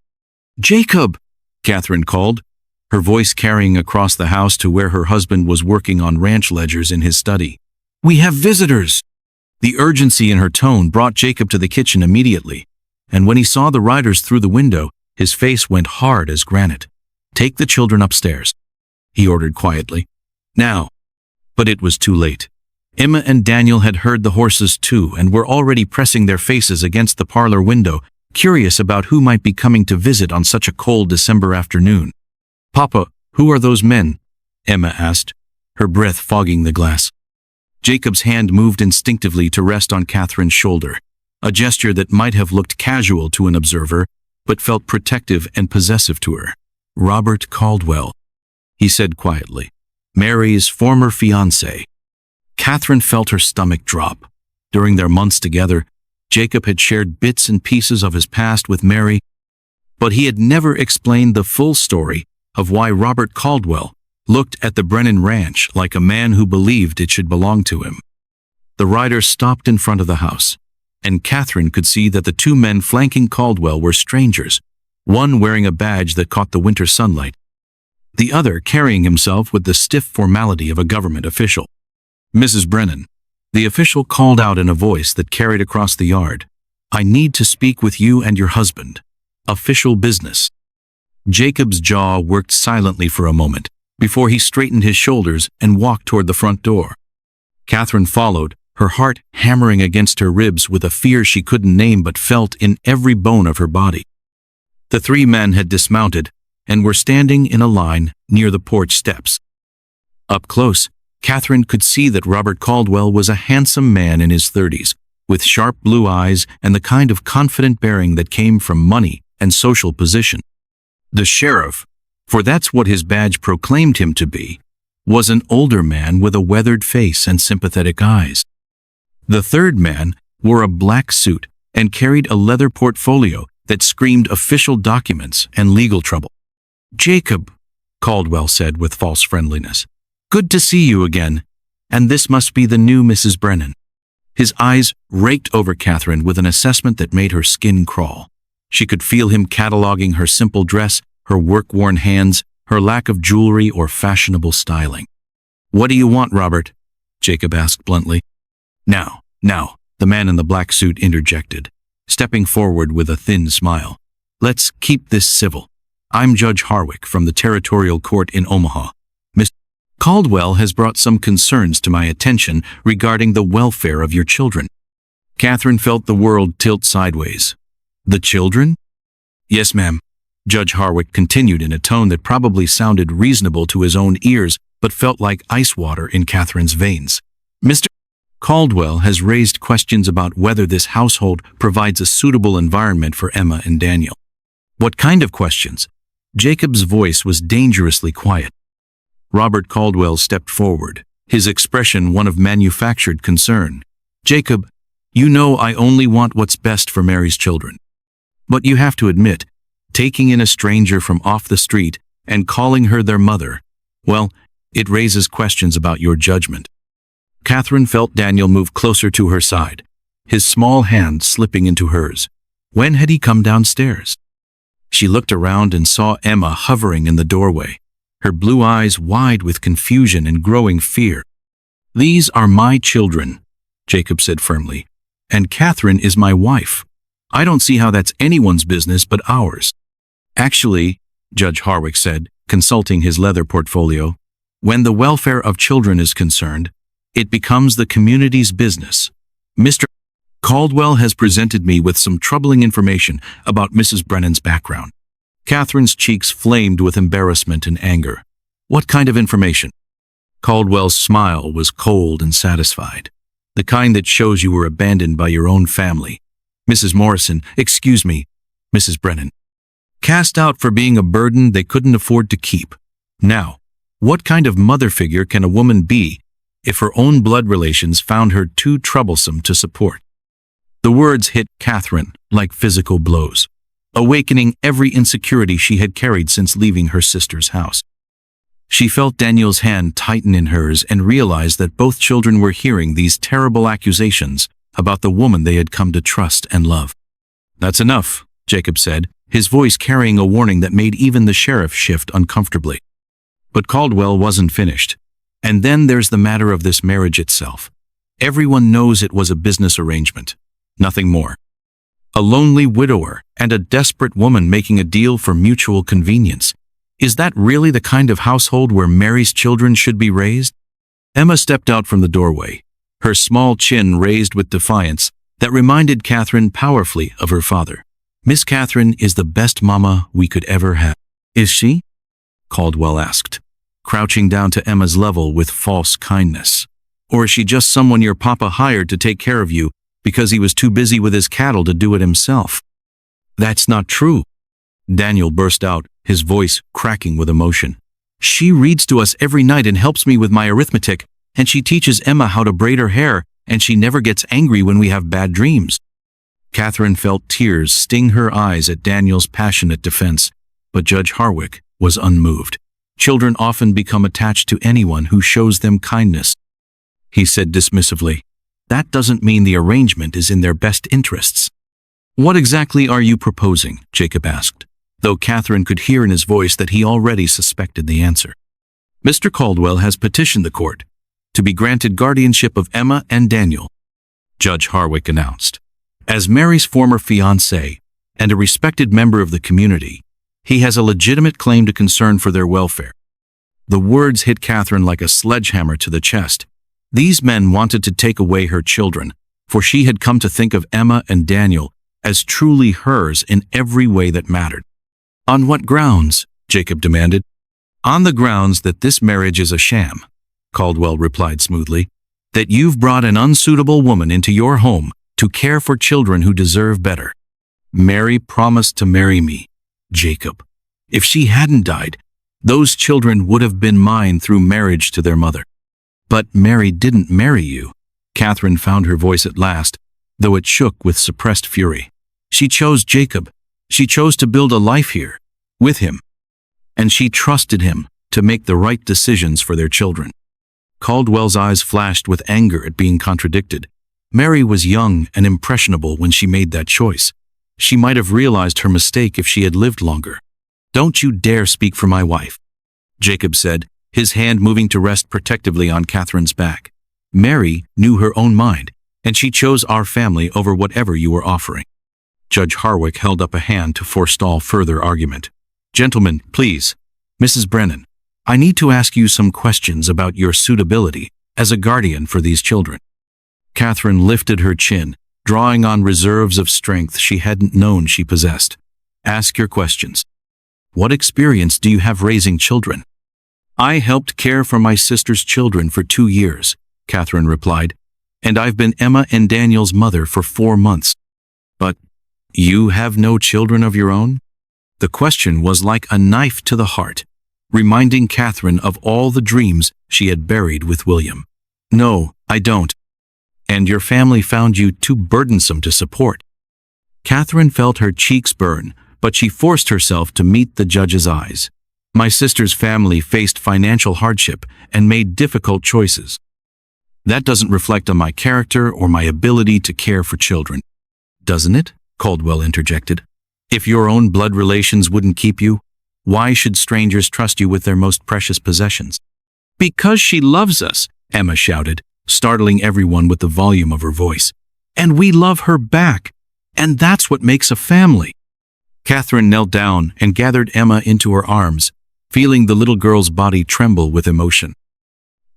"Jacob!" Catherine called, her voice carrying across the house to where her husband was working on ranch ledgers in his study. "We have visitors!" The urgency in her tone brought Jacob to the kitchen immediately, and when he saw the riders through the window, his face went hard as granite. "Take the children upstairs," he ordered quietly. "Now." But it was too late. Emma and Daniel had heard the horses too and were already pressing their faces against the parlor window, curious about who might be coming to visit on such a cold December afternoon. "Papa, who are those men?" Emma asked, her breath fogging the glass. Jacob's hand moved instinctively to rest on Catherine's shoulder, a gesture that might have looked casual to an observer, but felt protective and possessive to her. "Robert Caldwell," he said quietly, "Mary's former fiancé." Catherine felt her stomach drop. During their months together, Jacob had shared bits and pieces of his past with Mary, but he had never explained the full story of why Robert Caldwell looked at the Brennan Ranch like a man who believed it should belong to him. The riders stopped in front of the house, and Catherine could see that the 2 men flanking Caldwell were strangers, one wearing a badge that caught the winter sunlight, the other carrying himself with the stiff formality of a government official. "Mrs. Brennan," the official called out in a voice that carried across the yard, "I need to speak with you and your husband. Official business." Jacob's jaw worked silently for a moment before he straightened his shoulders and walked toward the front door. Catherine followed, her heart hammering against her ribs with a fear she couldn't name but felt in every bone of her body. The 3 men had dismounted and were standing in a line near the porch steps. Up close, Catherine could see that Robert Caldwell was a handsome man in his 30s, with sharp blue eyes and the kind of confident bearing that came from money and social position. The sheriff, for that's what his badge proclaimed him to be, was an older man with a weathered face and sympathetic eyes. The 3rd man wore a black suit and carried a leather portfolio that screamed official documents and legal trouble. "Jacob," Caldwell said with false friendliness, "good to see you again, and this must be the new Mrs. Brennan." His eyes raked over Catherine with an assessment that made her skin crawl. She could feel him cataloging her simple dress, her work-worn hands, her lack of jewelry or fashionable styling. "What do you want, Robert?" Jacob asked bluntly. Now, the man in the black suit interjected, stepping forward with a thin smile. "Let's keep this civil. I'm Judge Harwick from the Territorial Court in Omaha. Mr. Caldwell has brought some concerns to my attention regarding the welfare of your children." Catherine felt the world tilt sideways. "The children?" "Yes, ma'am," Judge Harwick continued in a tone that probably sounded reasonable to his own ears but felt like ice water in Catherine's veins. "Mr. Caldwell has raised questions about whether this household provides a suitable environment for Emma and Daniel." "What kind of questions?" Jacob's voice was dangerously quiet. Robert Caldwell stepped forward, his expression one of manufactured concern. "Jacob, you know I only want what's best for Mary's children. But you have to admit, taking in a stranger from off the street and calling her their mother, well, it raises questions about your judgment." Catherine felt Daniel move closer to her side, his small hand slipping into hers. When had he come downstairs? She looked around and saw Emma hovering in the doorway, her blue eyes wide with confusion and growing fear. "These are my children," Jacob said firmly, "and Catherine is my wife. I don't see how that's anyone's business but ours." "Actually," Judge Harwick said, consulting his leather portfolio. When the welfare of children is concerned, it becomes the community's business. Mr. Caldwell has presented me with some troubling information about Mrs. Brennan's background. Catherine's cheeks flamed with embarrassment and anger. What kind of information? Caldwell's smile was cold and satisfied. The kind that shows you were abandoned by your own family. Mrs. Morrison, excuse me, Mrs. Brennan. Cast out for being a burden they couldn't afford to keep. Now, what kind of mother figure can a woman be if her own blood relations found her too troublesome to support? The words hit Catherine like physical blows, awakening every insecurity she had carried since leaving her sister's house. She felt Daniel's hand tighten in hers and realized that both children were hearing these terrible accusations about the woman they had come to trust and love. That's enough, Jacob said, his voice carrying a warning that made even the sheriff shift uncomfortably. But Caldwell wasn't finished. And then there's the matter of this marriage itself. Everyone knows it was a business arrangement, nothing more. A lonely widower and a desperate woman making a deal for mutual convenience. Is that really the kind of household where Mary's children should be raised? Emma stepped out from the doorway, her small chin raised with defiance that reminded Catherine powerfully of her father. Miss Catherine is the best mama we could ever have. Is she? Caldwell asked, crouching down to Emma's level with false kindness. Or is she just someone your papa hired to take care of you because he was too busy with his cattle to do it himself? That's not true, Daniel burst out, his voice cracking with emotion. She reads to us every night and helps me with my arithmetic, and she teaches Emma how to braid her hair, and she never gets angry when we have bad dreams. Catherine felt tears sting her eyes at Daniel's passionate defense, but Judge Harwick was unmoved. Children often become attached to anyone who shows them kindness, he said dismissively. That doesn't mean the arrangement is in their best interests. What exactly are you proposing? Jacob asked, though Catherine could hear in his voice that he already suspected the answer. Mr. Caldwell has petitioned the court to be granted guardianship of Emma and Daniel, Judge Harwick announced. As Mary's former fiancé and a respected member of the community, he has a legitimate claim to concern for their welfare. The words hit Catherine like a sledgehammer to the chest. These men wanted to take away her children, for she had come to think of Emma and Daniel as truly hers in every way that mattered. On what grounds? Jacob demanded. On the grounds that this marriage is a sham, Caldwell replied smoothly, that you've brought an unsuitable woman into your home to care for children who deserve better. Mary promised to marry me, Jacob. If she hadn't died, those children would have been mine through marriage to their mother. But Mary didn't marry you. Catherine found her voice at last, though it shook with suppressed fury. She chose Jacob. She chose to build a life here, with him. And she trusted him to make the right decisions for their children. Caldwell's eyes flashed with anger at being contradicted. Mary was young and impressionable when she made that choice. She might have realized her mistake if she had lived longer. Don't you dare speak for my wife, Jacob said, his hand moving to rest protectively on Catherine's back. Mary knew her own mind, and she chose our family over whatever you were offering. Judge Harwick held up a hand to forestall further argument. Gentlemen, please. Mrs. Brennan, I need to ask you some questions about your suitability as a guardian for these children. Catherine lifted her chin, drawing on reserves of strength she hadn't known she possessed. Ask your questions. What experience do you have raising children? I helped care for my sister's children for 2 years, Catherine replied, and I've been Emma and Daniel's mother for 4 months. But you have no children of your own? The question was like a knife to the heart, reminding Catherine of all the dreams she had buried with William. No, I don't. And your family found you too burdensome to support. Catherine felt her cheeks burn, but she forced herself to meet the judge's eyes. My sister's family faced financial hardship and made difficult choices. That doesn't reflect on my character or my ability to care for children. Doesn't it? Caldwell interjected. If your own blood relations wouldn't keep you, why should strangers trust you with their most precious possessions? Because she loves us, Emma shouted, startling everyone with the volume of her voice. And we love her back. And that's what makes a family. Catherine knelt down and gathered Emma into her arms, feeling the little girl's body tremble with emotion.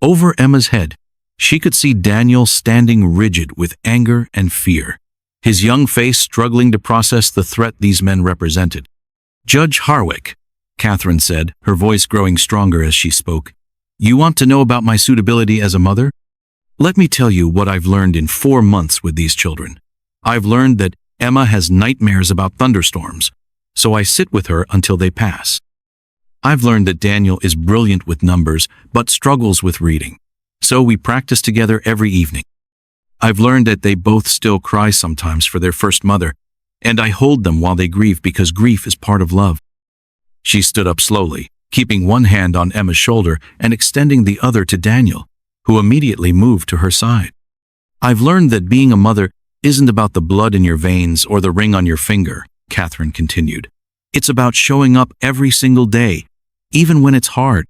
Over Emma's head, she could see Daniel standing rigid with anger and fear, his young face struggling to process the threat these men represented. "Judge Harwick," Catherine said, her voice growing stronger as she spoke, "you want to know about my suitability as a mother? Let me tell you what I've learned in 4 months with these children. I've learned that Emma has nightmares about thunderstorms, so I sit with her until they pass. I've learned that Daniel is brilliant with numbers but struggles with reading, so we practice together every evening. I've learned that they both still cry sometimes for their first mother, and I hold them while they grieve because grief is part of love." She stood up slowly, keeping one hand on Emma's shoulder and extending the other to Daniel, who immediately moved to her side. "I've learned that being a mother isn't about the blood in your veins or the ring on your finger," Catherine continued. "It's about showing up every single day, even when it's hard.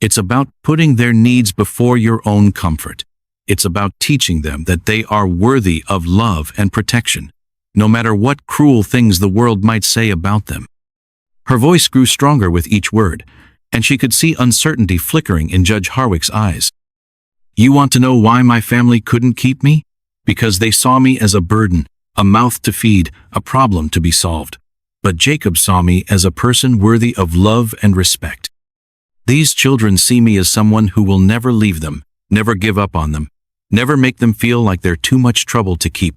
It's about putting their needs before your own comfort. It's about teaching them that they are worthy of love and protection, no matter what cruel things the world might say about them." Her voice grew stronger with each word, and she could see uncertainty flickering in Judge Harwick's eyes. "You want to know why my family couldn't keep me? Because they saw me as a burden, a mouth to feed, a problem to be solved. But Jacob saw me as a person worthy of love and respect. These children see me as someone who will never leave them, never give up on them, never make them feel like they're too much trouble to keep."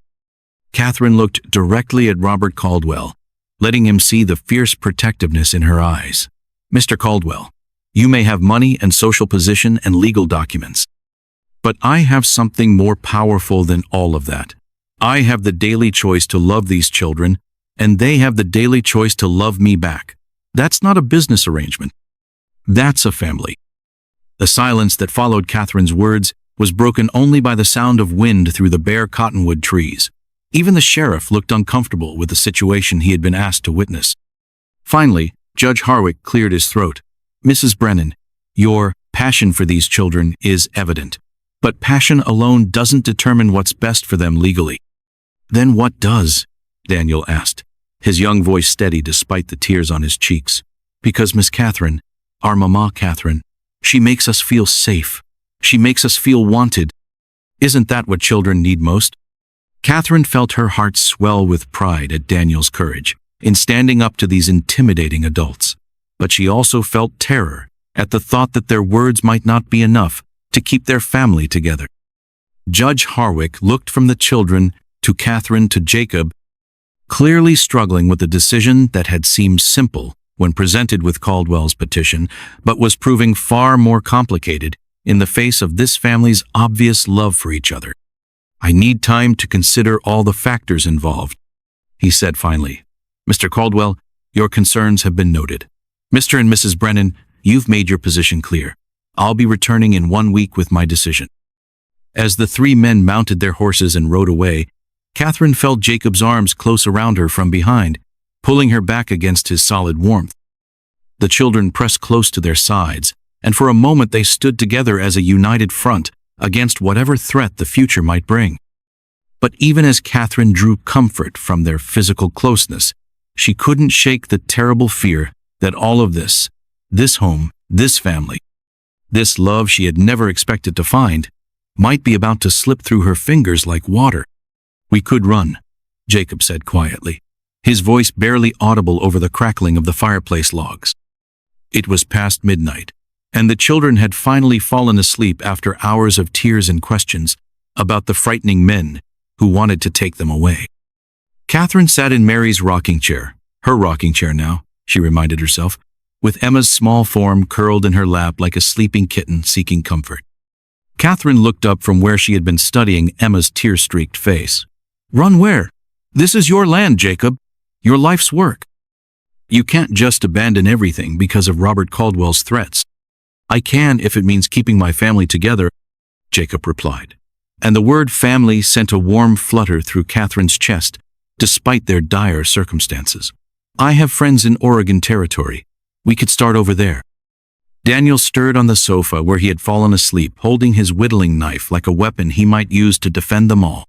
Catherine looked directly at Robert Caldwell, letting him see the fierce protectiveness in her eyes. "Mr. Caldwell, you may have money and social position and legal documents, but I have something more powerful than all of that. I have the daily choice to love these children, and they have the daily choice to love me back. That's not a business arrangement. That's a family." The silence that followed Catherine's words was broken only by the sound of wind through the bare cottonwood trees. Even the sheriff looked uncomfortable with the situation he had been asked to witness. Finally, Judge Harwick cleared his throat. "Mrs. Brennan, your passion for these children is evident, but passion alone doesn't determine what's best for them legally." "Then what does?" Daniel asked, his young voice steady despite the tears on his cheeks. "Because Miss Catherine, our Mama Catherine, she makes us feel safe. She makes us feel wanted. Isn't that what children need most?" Catherine felt her heart swell with pride at Daniel's courage in standing up to these intimidating adults. But she also felt terror at the thought that their words might not be enough to keep their family together. Judge Harwick looked from the children to Catherine to Jacob, clearly struggling with a decision that had seemed simple when presented with Caldwell's petition, but was proving far more complicated in the face of this family's obvious love for each other. "I need time to consider all the factors involved," he said finally. "Mr. Caldwell, your concerns have been noted. Mr. and Mrs. Brennan, you've made your position clear. I'll be returning in 1 week with my decision." As the 3 men mounted their horses and rode away, Catherine felt Jacob's arms close around her from behind, pulling her back against his solid warmth. The children pressed close to their sides, and for a moment they stood together as a united front against whatever threat the future might bring. But even as Catherine drew comfort from their physical closeness, she couldn't shake the terrible fear that all of this home, this family, this love she had never expected to find, might be about to slip through her fingers like water. "We could run," Jacob said quietly, his voice barely audible over the crackling of the fireplace logs. It was past midnight, and the children had finally fallen asleep after hours of tears and questions about the frightening men who wanted to take them away. Catherine sat in Mary's rocking chair, her rocking chair now, she reminded herself, with Emma's small form curled in her lap like a sleeping kitten seeking comfort. Catherine looked up from where she had been studying Emma's tear-streaked face. "Run where? This is your land, Jacob. Your life's work. You can't just abandon everything because of Robert Caldwell's threats." "I can if it means keeping my family together," Jacob replied. And the word family sent a warm flutter through Catherine's chest, despite their dire circumstances. "I have friends in Oregon Territory. We could start over there." Daniel stirred on the sofa where he had fallen asleep, holding his whittling knife like a weapon he might use to defend them all.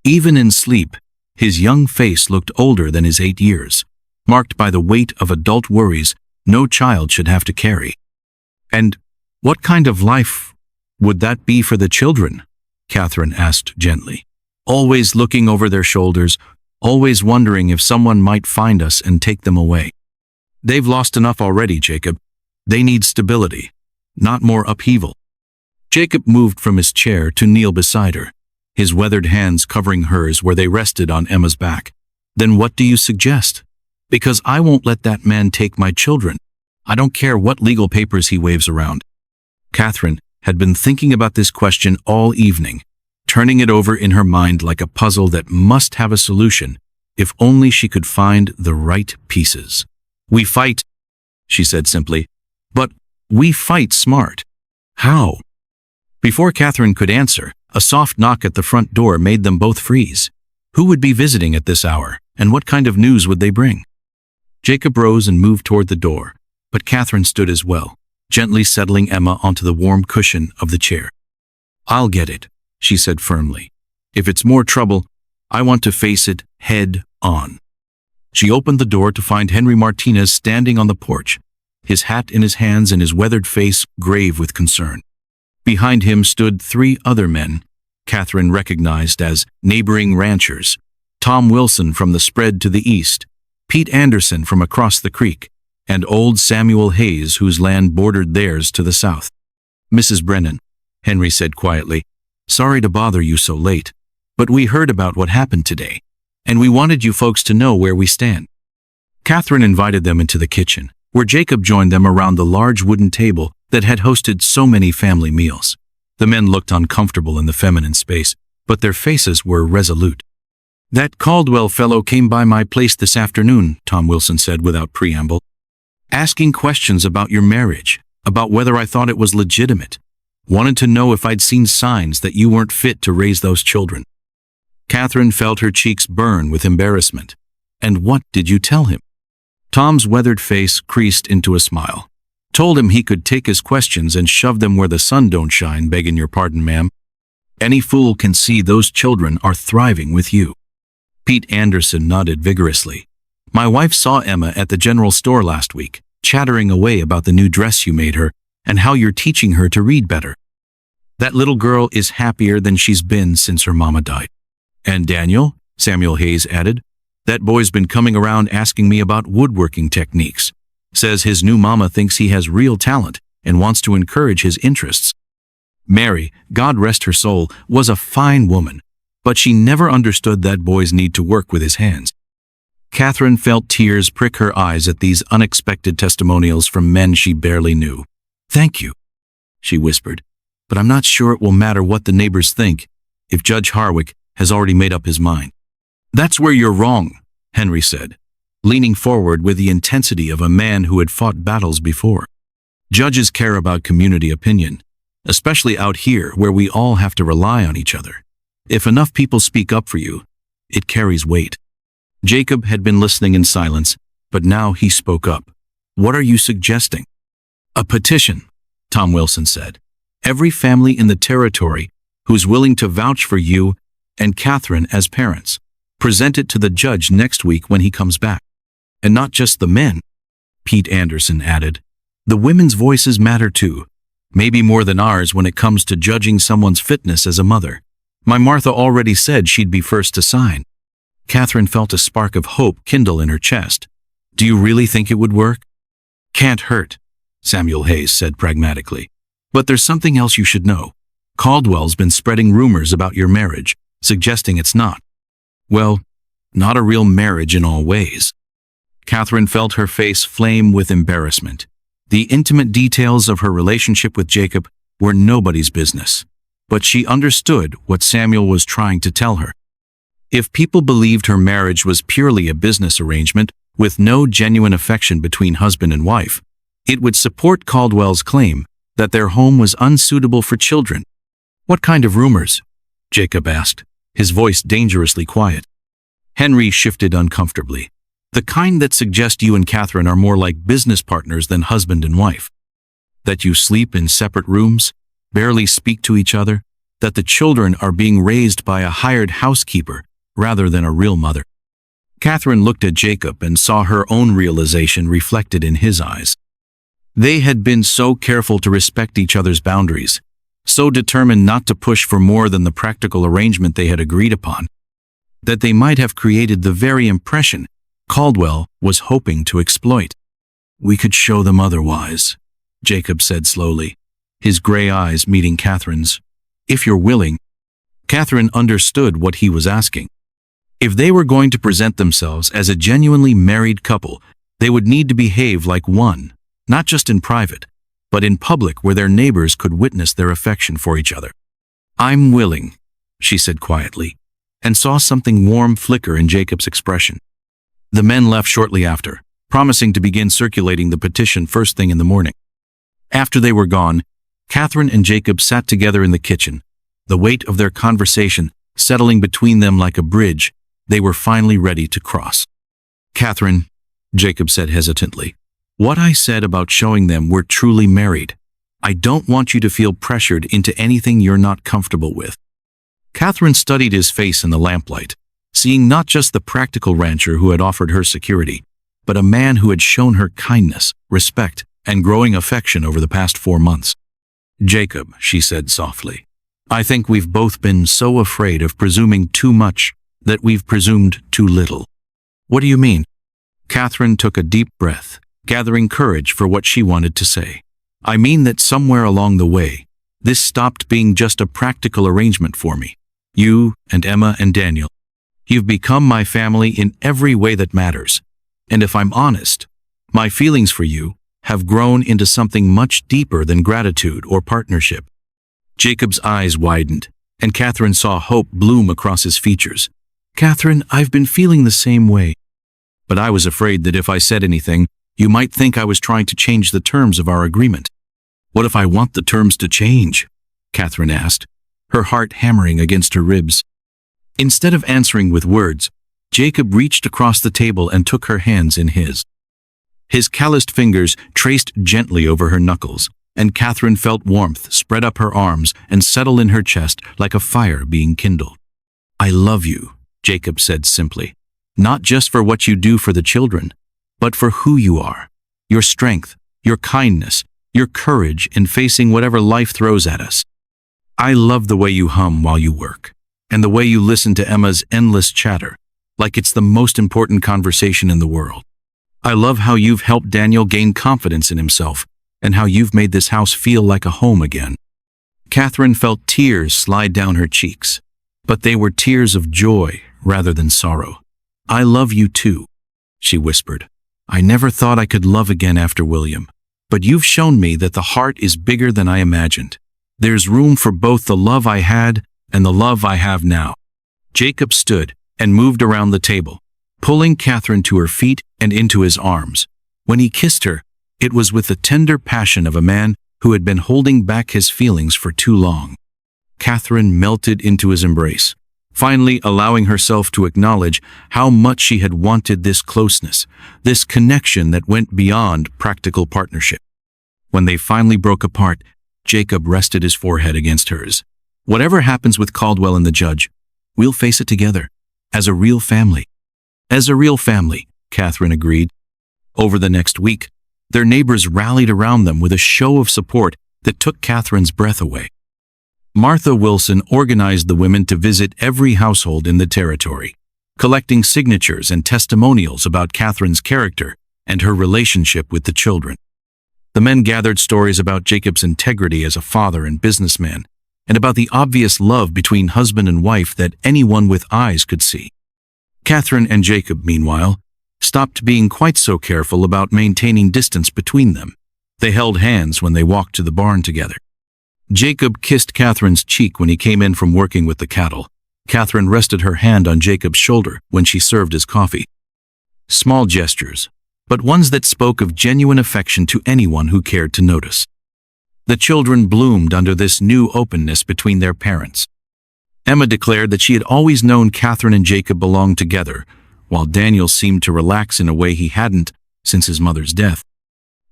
Even in sleep, his young face looked older than his 8 years, marked by the weight of adult worries no child should have to carry. And what kind of life would that be for the children? Catherine asked gently. Always looking over their shoulders, always wondering if someone might find us and take them away. They've lost enough already, Jacob. They need stability, not more upheaval. Jacob moved from his chair to kneel beside her, his weathered hands covering hers where they rested on Emma's back. Then what do you suggest? Because I won't let that man take my children. I don't care what legal papers he waves around. Catherine had been thinking about this question all evening, turning it over in her mind like a puzzle that must have a solution, if only she could find the right pieces. We fight, she said simply, but we fight smart. How? Before Catherine could answer, a soft knock at the front door made them both freeze. Who would be visiting at this hour, and what kind of news would they bring? Jacob rose and moved toward the door, but Catherine stood as well, gently settling Emma onto the warm cushion of the chair. I'll get it, she said firmly. If it's more trouble, I want to face it head on. She opened the door to find Henry Martinez standing on the porch, his hat in his hands and his weathered face grave with concern. Behind him stood 3 other men, Catherine recognized as neighboring ranchers: Tom Wilson from the spread to the east, Pete Anderson from across the creek, and old Samuel Hayes, whose land bordered theirs to the south. Mrs. Brennan, Henry said quietly, sorry to bother you so late, but we heard about what happened today, and we wanted you folks to know where we stand. Catherine invited them into the kitchen, where Jacob joined them around the large wooden table that had hosted so many family meals. The men looked uncomfortable in the feminine space, but their faces were resolute. That Caldwell fellow came by my place this afternoon, Tom Wilson said without preamble, asking questions about your marriage, about whether I thought it was legitimate. Wanted to know if I'd seen signs that you weren't fit to raise those children. Catherine felt her cheeks burn with embarrassment. And what did you tell him? Tom's weathered face creased into a smile. Told him he could take his questions and shove them where the sun don't shine, begging your pardon, ma'am. Any fool can see those children are thriving with you. Pete Anderson nodded vigorously. My wife saw Emma at the general store last week, chattering away about the new dress you made her and how you're teaching her to read better. That little girl is happier than she's been since her mama died. And Daniel, Samuel Hayes added, that boy's been coming around asking me about woodworking techniques. Says his new mama thinks he has real talent and wants to encourage his interests. Mary, God rest her soul, was a fine woman, but she never understood that boy's need to work with his hands. Catherine felt tears prick her eyes at these unexpected testimonials from men she barely knew. Thank you, she whispered, but I'm not sure it will matter what the neighbors think if Judge Harwick has already made up his mind. That's where you're wrong, Henry said, leaning forward with the intensity of a man who had fought battles before. Judges care about community opinion, especially out here where we all have to rely on each other. If enough people speak up for you, it carries weight. Jacob had been listening in silence, but now he spoke up. What are you suggesting? A petition, Tom Wilson said. Every family in the territory who's willing to vouch for you and Catherine as parents. Present it to the judge next week when he comes back. And not just the men, Pete Anderson added. The women's voices matter too, maybe more than ours when it comes to judging someone's fitness as a mother. My Martha already said she'd be first to sign. Catherine felt a spark of hope kindle in her chest. Do you really think it would work? Can't hurt, Samuel Hayes said pragmatically. But there's something else you should know. Caldwell's been spreading rumors about your marriage, suggesting it's not. Well, not a real marriage in all ways. Catherine felt her face flame with embarrassment. The intimate details of her relationship with Jacob were nobody's business, but she understood what Samuel was trying to tell her. If people believed her marriage was purely a business arrangement with no genuine affection between husband and wife, it would support Caldwell's claim that their home was unsuitable for children. What kind of rumors? Jacob asked, his voice dangerously quiet. Henry shifted uncomfortably. The kind that suggest you and Catherine are more like business partners than husband and wife. That you sleep in separate rooms, barely speak to each other, that the children are being raised by a hired housekeeper rather than a real mother. Catherine looked at Jacob and saw her own realization reflected in his eyes. They had been so careful to respect each other's boundaries, so determined not to push for more than the practical arrangement they had agreed upon, that they might have created the very impression Caldwell was hoping to exploit. "We could show them otherwise," Jacob said slowly, his gray eyes meeting Catherine's. "If you're willing." Catherine understood what he was asking. If they were going to present themselves as a genuinely married couple, they would need to behave like one, not just in private, but in public where their neighbors could witness their affection for each other. "I'm willing," she said quietly, and saw something warm flicker in Jacob's expression. The men left shortly after, promising to begin circulating the petition first thing in the morning. After they were gone, Catherine and Jacob sat together in the kitchen, the weight of their conversation settling between them like a bridge they were finally ready to cross. "Catherine," Jacob said hesitantly, "what I said about showing them we're truly married, I don't want you to feel pressured into anything you're not comfortable with." Catherine studied his face in the lamplight, seeing not just the practical rancher who had offered her security, but a man who had shown her kindness, respect, and growing affection over the past 4 months. "Jacob," she said softly, "I think we've both been so afraid of presuming too much that we've presumed too little." "What do you mean?" Catherine took a deep breath, gathering courage for what she wanted to say. "I mean that somewhere along the way, this stopped being just a practical arrangement for me. You and Emma and Daniel. You've become my family in every way that matters. And if I'm honest, my feelings for you have grown into something much deeper than gratitude or partnership." Jacob's eyes widened, and Catherine saw hope bloom across his features. "Catherine, I've been feeling the same way. But I was afraid that if I said anything, you might think I was trying to change the terms of our agreement." "What if I want the terms to change?" Catherine asked, her heart hammering against her ribs. Instead of answering with words, Jacob reached across the table and took her hands in his. His calloused fingers traced gently over her knuckles, and Catherine felt warmth spread up her arms and settle in her chest like a fire being kindled. "I love you," Jacob said simply, "not just for what you do for the children, but for who you are, your strength, your kindness, your courage in facing whatever life throws at us. I love the way you hum while you work, and the way you listen to Emma's endless chatter, like it's the most important conversation in the world. I love how you've helped Daniel gain confidence in himself, and how you've made this house feel like a home again." Catherine felt tears slide down her cheeks, but they were tears of joy rather than sorrow. "I love you too," she whispered. "I never thought I could love again after William, but you've shown me that the heart is bigger than I imagined. There's room for both the love I had and the love I have now." Jacob stood and moved around the table, pulling Catherine to her feet and into his arms. When he kissed her, it was with the tender passion of a man who had been holding back his feelings for too long. Catherine melted into his embrace, finally allowing herself to acknowledge how much she had wanted this closeness, this connection that went beyond practical partnership. When they finally broke apart, Jacob rested his forehead against hers. "Whatever happens with Caldwell and the judge, we'll face it together, as a real family." "As a real family," Catherine agreed. Over the next week, their neighbors rallied around them with a show of support that took Catherine's breath away. Martha Wilson organized the women to visit every household in the territory, collecting signatures and testimonials about Catherine's character and her relationship with the children. The men gathered stories about Jacob's integrity as a father and businessman, and about the obvious love between husband and wife that anyone with eyes could see. Catherine and Jacob, meanwhile, stopped being quite so careful about maintaining distance between them. They held hands when they walked to the barn together. Jacob kissed Catherine's cheek when he came in from working with the cattle. Catherine rested her hand on Jacob's shoulder when she served his coffee. Small gestures, but ones that spoke of genuine affection to anyone who cared to notice. The children bloomed under this new openness between their parents. Emma declared that she had always known Catherine and Jacob belonged together, while Daniel seemed to relax in a way he hadn't since his mother's death.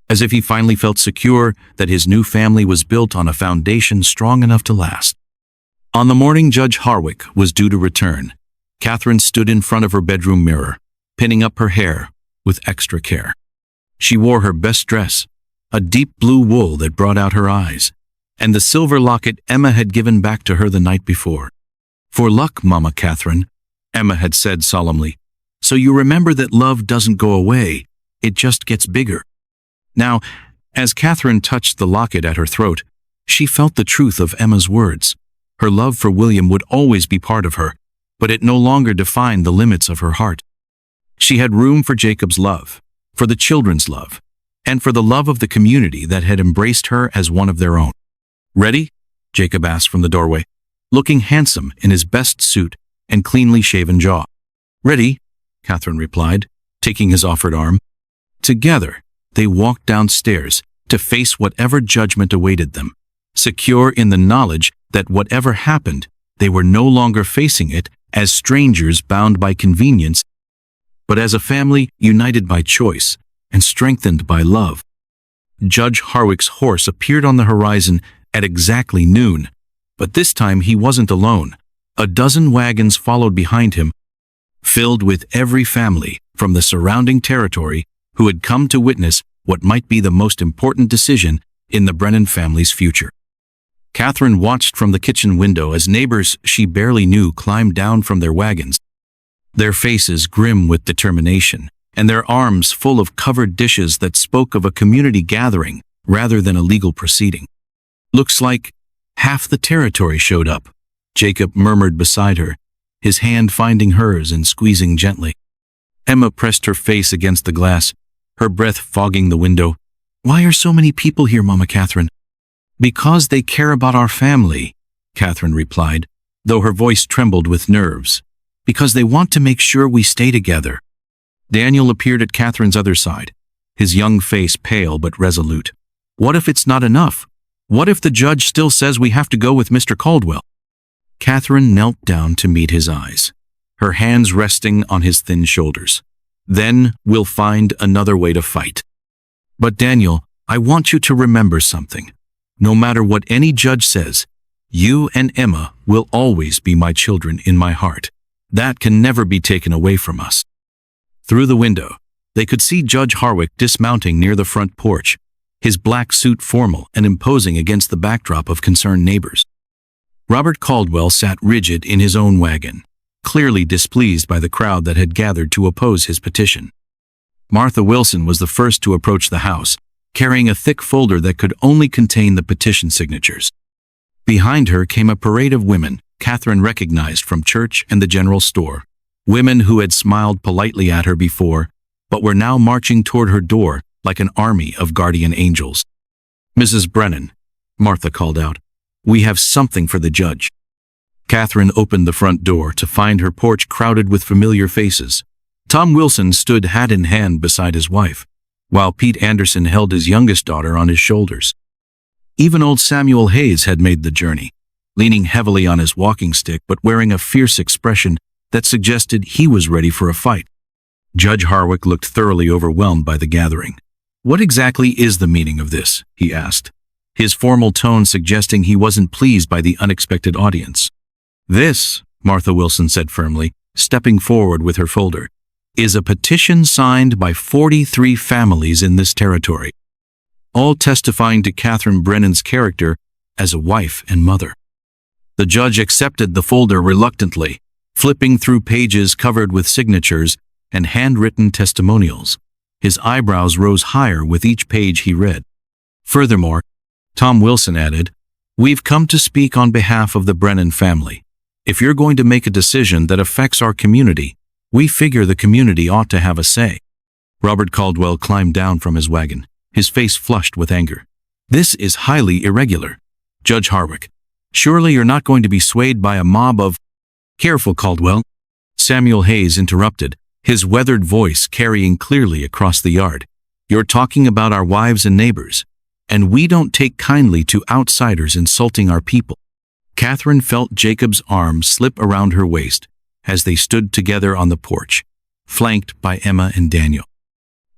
As if he finally felt secure that his new family was built on a foundation strong enough to last. On the morning Judge Harwick was due to return, Catherine stood in front of her bedroom mirror, pinning up her hair with extra care. She wore her best dress, a deep blue wool that brought out her eyes, and the silver locket Emma had given back to her the night before. "For luck, Mama Catherine," Emma had said solemnly, "so you remember that love doesn't go away, it just gets bigger." Now, as Catherine touched the locket at her throat, she felt the truth of Emma's words. Her love for William would always be part of her, but it no longer defined the limits of her heart. She had room for Jacob's love, for the children's love, and for the love of the community that had embraced her as one of their own. "Ready?" Jacob asked from the doorway, looking handsome in his best suit and cleanly shaven jaw. "Ready," Catherine replied, taking his offered arm. Together, they walked downstairs to face whatever judgment awaited them, secure in the knowledge that whatever happened, they were no longer facing it as strangers bound by convenience, but as a family united by choice and strengthened by love. Judge Harwick's horse appeared on the horizon at exactly noon, but this time he wasn't alone. A dozen wagons followed behind him, filled with every family from the surrounding territory who had come to witness what might be the most important decision in the Brennan family's future. Catherine watched from the kitchen window as neighbors she barely knew climbed down from their wagons, their faces grim with determination, and their arms full of covered dishes that spoke of a community gathering rather than a legal proceeding. "Looks like half the territory showed up," Jacob murmured beside her, his hand finding hers and squeezing gently. Emma pressed her face against the glass, her breath fogging the window. "Why are so many people here, Mama Catherine?" "Because they care about our family," Catherine replied, though her voice trembled with nerves. "Because they want to make sure we stay together." Daniel appeared at Catherine's other side, his young face pale but resolute. "What if it's not enough? What if the judge still says we have to go with Mr. Caldwell?" Catherine knelt down to meet his eyes, her hands resting on his thin shoulders. "Then we'll find another way to fight. But Daniel, I want you to remember something. No matter what any judge says, you and Emma will always be my children in my heart. That can never be taken away from us." Through the window, they could see Judge Harwick dismounting near the front porch, his black suit formal and imposing against the backdrop of concerned neighbors. Robert Caldwell sat rigid in his own wagon, clearly displeased by the crowd that had gathered to oppose his petition. Martha Wilson was the first to approach the house, carrying a thick folder that could only contain the petition signatures. Behind her came a parade of women Catherine recognized from church and the general store, women who had smiled politely at her before, but were now marching toward her door like an army of guardian angels. "Mrs. Brennan," Martha called out, "we have something for the judge." Catherine opened the front door to find her porch crowded with familiar faces. Tom Wilson stood hat in hand beside his wife, while Pete Anderson held his youngest daughter on his shoulders. Even old Samuel Hayes had made the journey, leaning heavily on his walking stick but wearing a fierce expression that suggested he was ready for a fight. Judge Harwick looked thoroughly overwhelmed by the gathering. "What exactly is the meaning of this?" he asked, his formal tone suggesting he wasn't pleased by the unexpected audience. "This," Martha Wilson said firmly, stepping forward with her folder, "is a petition signed by 43 families in this territory, all testifying to Catherine Brennan's character as a wife and mother." The judge accepted the folder reluctantly, flipping through pages covered with signatures and handwritten testimonials. His eyebrows rose higher with each page he read. "Furthermore," Tom Wilson added, "we've come to speak on behalf of the Brennan family. If you're going to make a decision that affects our community, we figure the community ought to have a say." Robert Caldwell climbed down from his wagon, his face flushed with anger. "This is highly irregular. Judge Harwick, surely you're not going to be swayed by a mob of—" "Careful, Caldwell," Samuel Hayes interrupted, his weathered voice carrying clearly across the yard. "You're talking about our wives and neighbors, and we don't take kindly to outsiders insulting our people." Catherine felt Jacob's arm slip around her waist as they stood together on the porch, flanked by Emma and Daniel.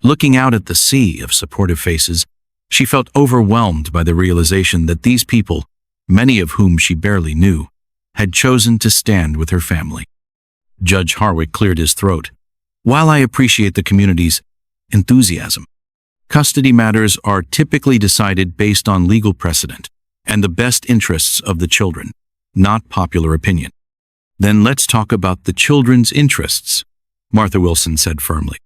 Looking out at the sea of supportive faces, she felt overwhelmed by the realization that these people, many of whom she barely knew, had chosen to stand with her family. Judge Harwick cleared his throat. While I appreciate the community's enthusiasm, custody matters are typically decided based on legal precedent and the best interests of the children, not popular opinion. Then let's talk about the children's interests, Martha Wilson said firmly.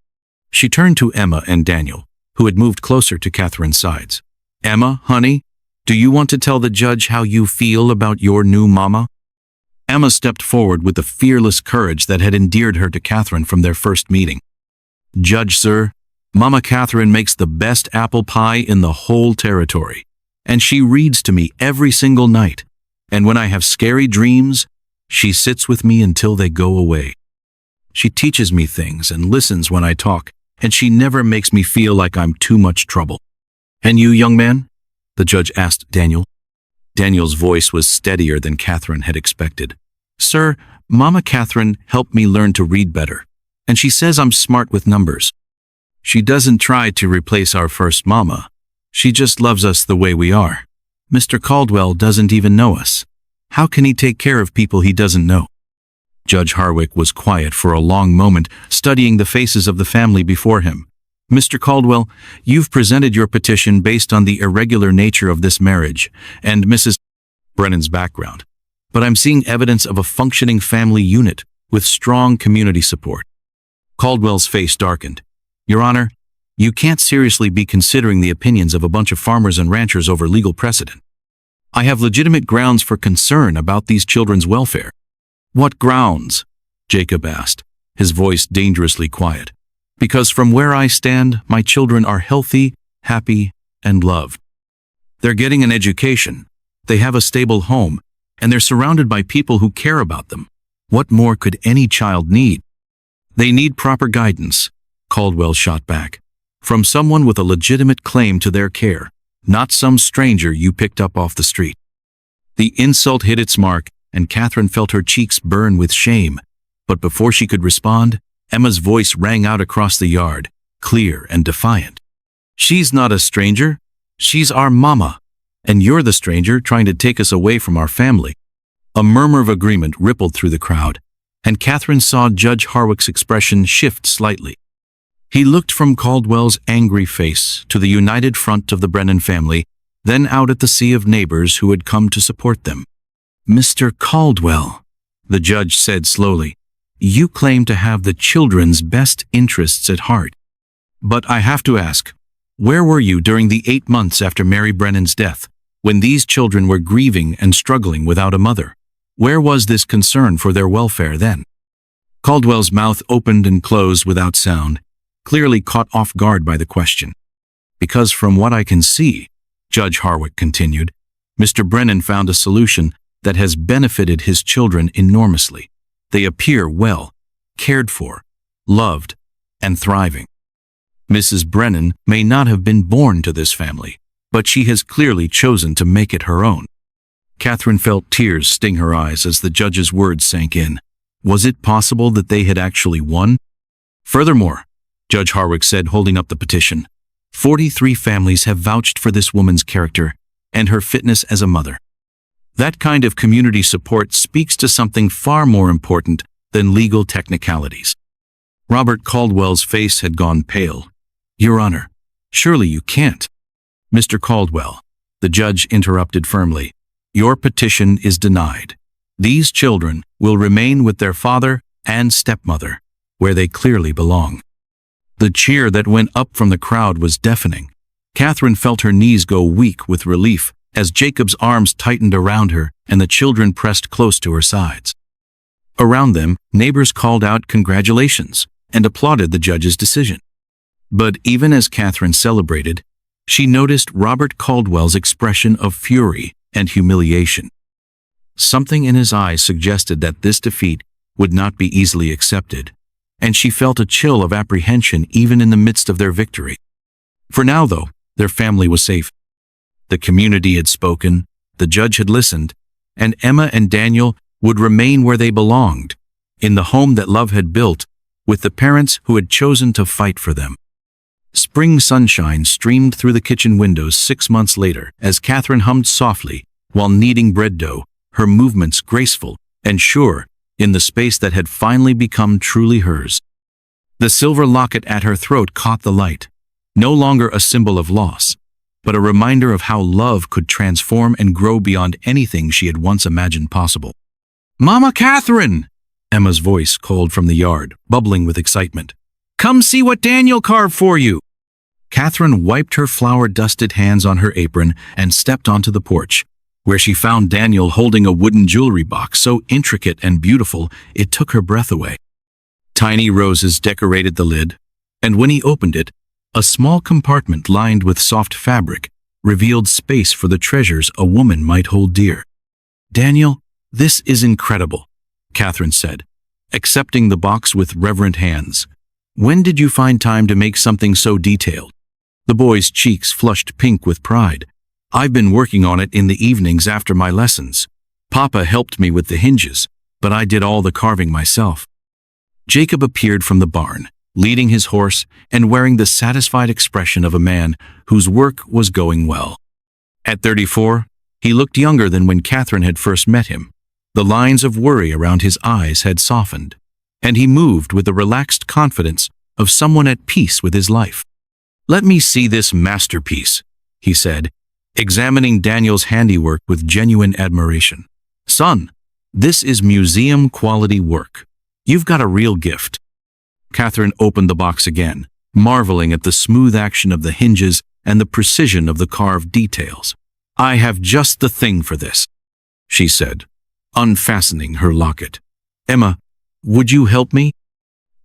She turned to Emma and Daniel, who had moved closer to Catherine's sides. Emma, honey, do you want to tell the judge how you feel about your new mama? Emma stepped forward with the fearless courage that had endeared her to Catherine from their first meeting. Judge, sir, Mama Catherine makes the best apple pie in the whole territory, and she reads to me every single night, and when I have scary dreams, she sits with me until they go away. She teaches me things and listens when I talk, and she never makes me feel like I'm too much trouble. And you, young man? The judge asked Daniel. Daniel's voice was steadier than Catherine had expected. Sir, Mama Catherine helped me learn to read better, and she says I'm smart with numbers. She doesn't try to replace our first mama. She just loves us the way we are. Mr. Caldwell doesn't even know us. How can he take care of people he doesn't know? Judge Harwick was quiet for a long moment, studying the faces of the family before him. Mr. Caldwell, you've presented your petition based on the irregular nature of this marriage and Mrs. Brennan's background. But I'm seeing evidence of a functioning family unit with strong community support. Caldwell's face darkened. Your Honor, you can't seriously be considering the opinions of a bunch of farmers and ranchers over legal precedent. I have legitimate grounds for concern about these children's welfare. What grounds? Jacob asked, his voice dangerously quiet. Because from where I stand, my children are healthy, happy, and loved. They're getting an education, they have a stable home, and they're surrounded by people who care about them. What more could any child need? They need proper guidance, Caldwell shot back, from someone with a legitimate claim to their care, not some stranger you picked up off the street. The insult hit its mark, and Catherine felt her cheeks burn with shame. But before she could respond, Emma's voice rang out across the yard, clear and defiant. She's not a stranger. She's our mama. And you're the stranger trying to take us away from our family. A murmur of agreement rippled through the crowd, and Catherine saw Judge Harwick's expression shift slightly. He looked from Caldwell's angry face to the united front of the Brennan family, then out at the sea of neighbors who had come to support them. Mr. Caldwell, the judge said slowly, you claim to have the children's best interests at heart. But I have to ask, where were you during the 8 months after Mary Brennan's death, when these children were grieving and struggling without a mother? Where was this concern for their welfare then? Caldwell's mouth opened and closed without sound, clearly caught off guard by the question. Because from what I can see, Judge Harwick continued, Mr. Brennan found a solution that has benefited his children enormously. They appear well, cared for, loved, and thriving. Mrs. Brennan may not have been born to this family, but she has clearly chosen to make it her own. Catherine felt tears sting her eyes as the judge's words sank in. Was it possible that they had actually won? Furthermore, Judge Harwick said, holding up the petition, 43 families have vouched for this woman's character and her fitness as a mother. That kind of community support speaks to something far more important than legal technicalities. Robert Caldwell's face had gone pale. Your Honor, surely you can't. Mr. Caldwell, the judge interrupted firmly, your petition is denied. These children will remain with their father and stepmother, where they clearly belong. The cheer that went up from the crowd was deafening. Catherine felt her knees go weak with relief as Jacob's arms tightened around her and the children pressed close to her sides. Around them, neighbors called out congratulations and applauded the judge's decision. But even as Catherine celebrated, she noticed Robert Caldwell's expression of fury and humiliation. Something in his eyes suggested that this defeat would not be easily accepted, and she felt a chill of apprehension even in the midst of their victory. For now, though, their family was safe. The community had spoken, the judge had listened, and Emma and Daniel would remain where they belonged, in the home that love had built, with the parents who had chosen to fight for them. Spring sunshine streamed through the kitchen windows 6 months later as Catherine hummed softly while kneading bread dough, her movements graceful and sure in the space that had finally become truly hers. The silver locket at her throat caught the light, no longer a symbol of loss, but a reminder of how love could transform and grow beyond anything she had once imagined possible. "Mama Catherine!" Emma's voice called from the yard, bubbling with excitement. "Come see what Daniel carved for you!" Catherine wiped her flour-dusted hands on her apron and stepped onto the porch, where she found Daniel holding a wooden jewelry box so intricate and beautiful it took her breath away. Tiny roses decorated the lid, and when he opened it, a small compartment lined with soft fabric revealed space for the treasures a woman might hold dear. "Daniel, this is incredible," Catherine said, accepting the box with reverent hands. "When did you find time to make something so detailed?" The boy's cheeks flushed pink with pride. "I've been working on it in the evenings after my lessons. Papa helped me with the hinges, but I did all the carving myself." Jacob appeared from the barn, leading his horse and wearing the satisfied expression of a man whose work was going well. At 34, he looked younger than when Catherine had first met him. The lines of worry around his eyes had softened, and he moved with the relaxed confidence of someone at peace with his life. "Let me see this masterpiece," he said, examining Daniel's handiwork with genuine admiration. "Son, this is museum-quality work. You've got a real gift." Catherine opened the box again, marveling at the smooth action of the hinges and the precision of the carved details. "I have just the thing for this," she said, unfastening her locket. "Emma, would you help me?"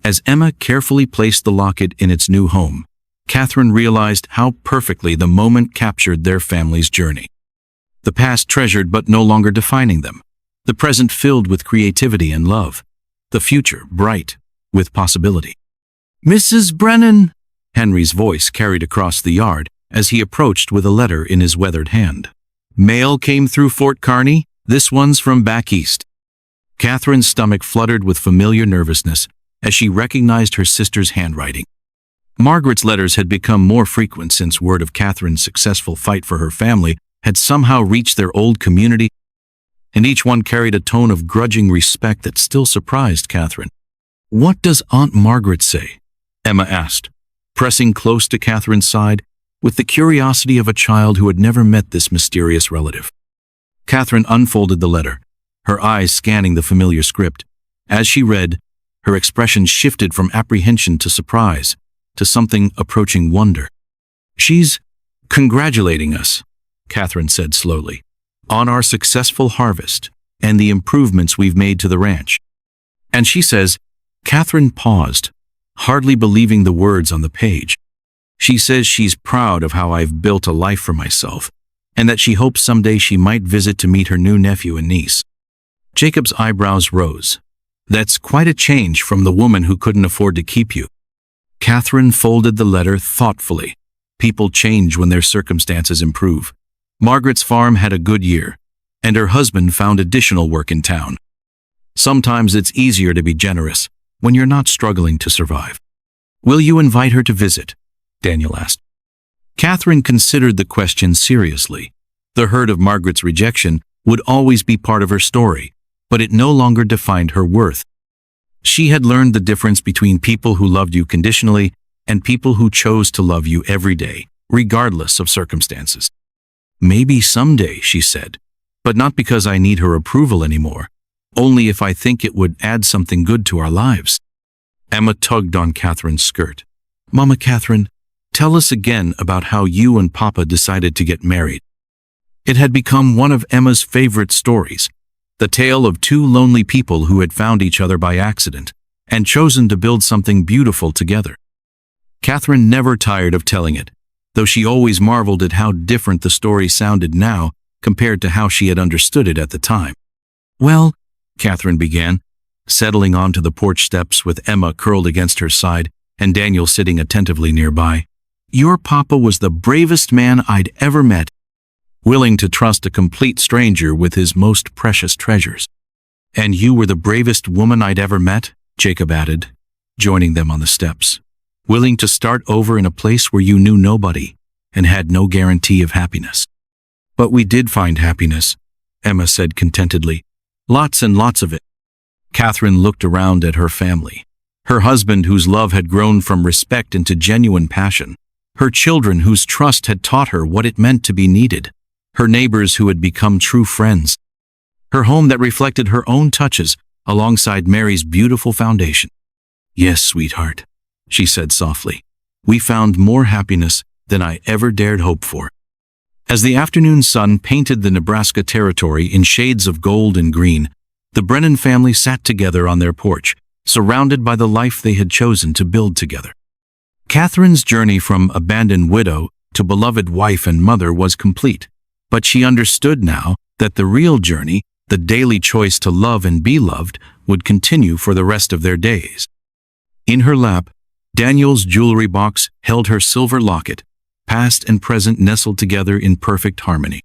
As Emma carefully placed the locket in its new home, Catherine realized how perfectly the moment captured their family's journey. The past treasured but no longer defining them, the present filled with creativity and love, the future bright with possibility. "Mrs. Brennan!" Henry's voice carried across the yard as he approached with a letter in his weathered hand. "Mail came through Fort Kearney. This one's from back east." Catherine's stomach fluttered with familiar nervousness as she recognized her sister's handwriting. Margaret's letters had become more frequent since word of Catherine's successful fight for her family had somehow reached their old community, and each one carried a tone of grudging respect that still surprised Catherine. "What does Aunt Margaret say?" Emma asked, pressing close to Catherine's side with the curiosity of a child who had never met this mysterious relative. Catherine unfolded the letter, her eyes scanning the familiar script. As she read, her expression shifted from apprehension to surprise, to something approaching wonder. "She's congratulating us," Catherine said slowly, "on our successful harvest and the improvements we've made to the ranch. And she says," Catherine paused, hardly believing the words on the page. "She says she's proud of how I've built a life for myself, and that she hopes someday she might visit to meet her new nephew and niece." Jacob's eyebrows rose. "That's quite a change from the woman who couldn't afford to keep you." Catherine folded the letter thoughtfully. People change when their circumstances improve. Margaret's farm had a good year, and her husband found additional work in town. Sometimes it's easier to be generous when you're not struggling to survive. "Will you invite her to visit?" Daniel asked. Catherine considered the question seriously. The hurt of Margaret's rejection would always be part of her story, but it no longer defined her worth. She had learned the difference between people who loved you conditionally and people who chose to love you every day, regardless of circumstances. "Maybe someday," she said, "but not because I need her approval anymore. Only if I think it would add something good to our lives." Emma tugged on Catherine's skirt. "Mama Catherine, tell us again about how you and Papa decided to get married." It had become one of Emma's favorite stories, the tale of two lonely people who had found each other by accident and chosen to build something beautiful together. Catherine never tired of telling it, though she always marveled at how different the story sounded now compared to how she had understood it at the time. "Well," Catherine began, settling onto the porch steps with Emma curled against her side and Daniel sitting attentively nearby, "your papa was the bravest man I'd ever met, willing to trust a complete stranger with his most precious treasures." "And you were the bravest woman I'd ever met," Jacob added, joining them on the steps, "willing to start over in a place where you knew nobody and had no guarantee of happiness." "But we did find happiness," Emma said contentedly. "Lots and lots of it." Catherine looked around at her family, Her husband whose love had grown from respect into genuine passion. Her children whose trust had taught her what it meant to be needed. Her neighbors who had become true friends. Her home that reflected her own touches alongside Mary's beautiful foundation. "Yes, sweetheart," she said softly. "We found more happiness than I ever dared hope for." As the afternoon sun painted the Nebraska Territory in shades of gold and green, the Brennan family sat together on their porch, surrounded by the life they had chosen to build together. Catherine's journey from abandoned widow to beloved wife and mother was complete, but she understood now that the real journey, the daily choice to love and be loved, would continue for the rest of their days. In her lap, Daniel's jewelry box held her silver locket, past and present nestled together in perfect harmony.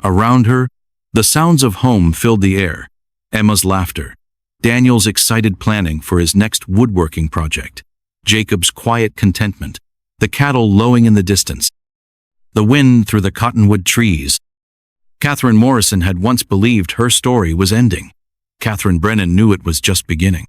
Around her, the sounds of home filled the air: Emma's laughter, Daniel's excited planning for his next woodworking project, Jacob's quiet contentment, the cattle lowing in the distance, the wind through the cottonwood trees. Catherine Morrison had once believed her story was ending. Catherine Brennan knew it was just beginning.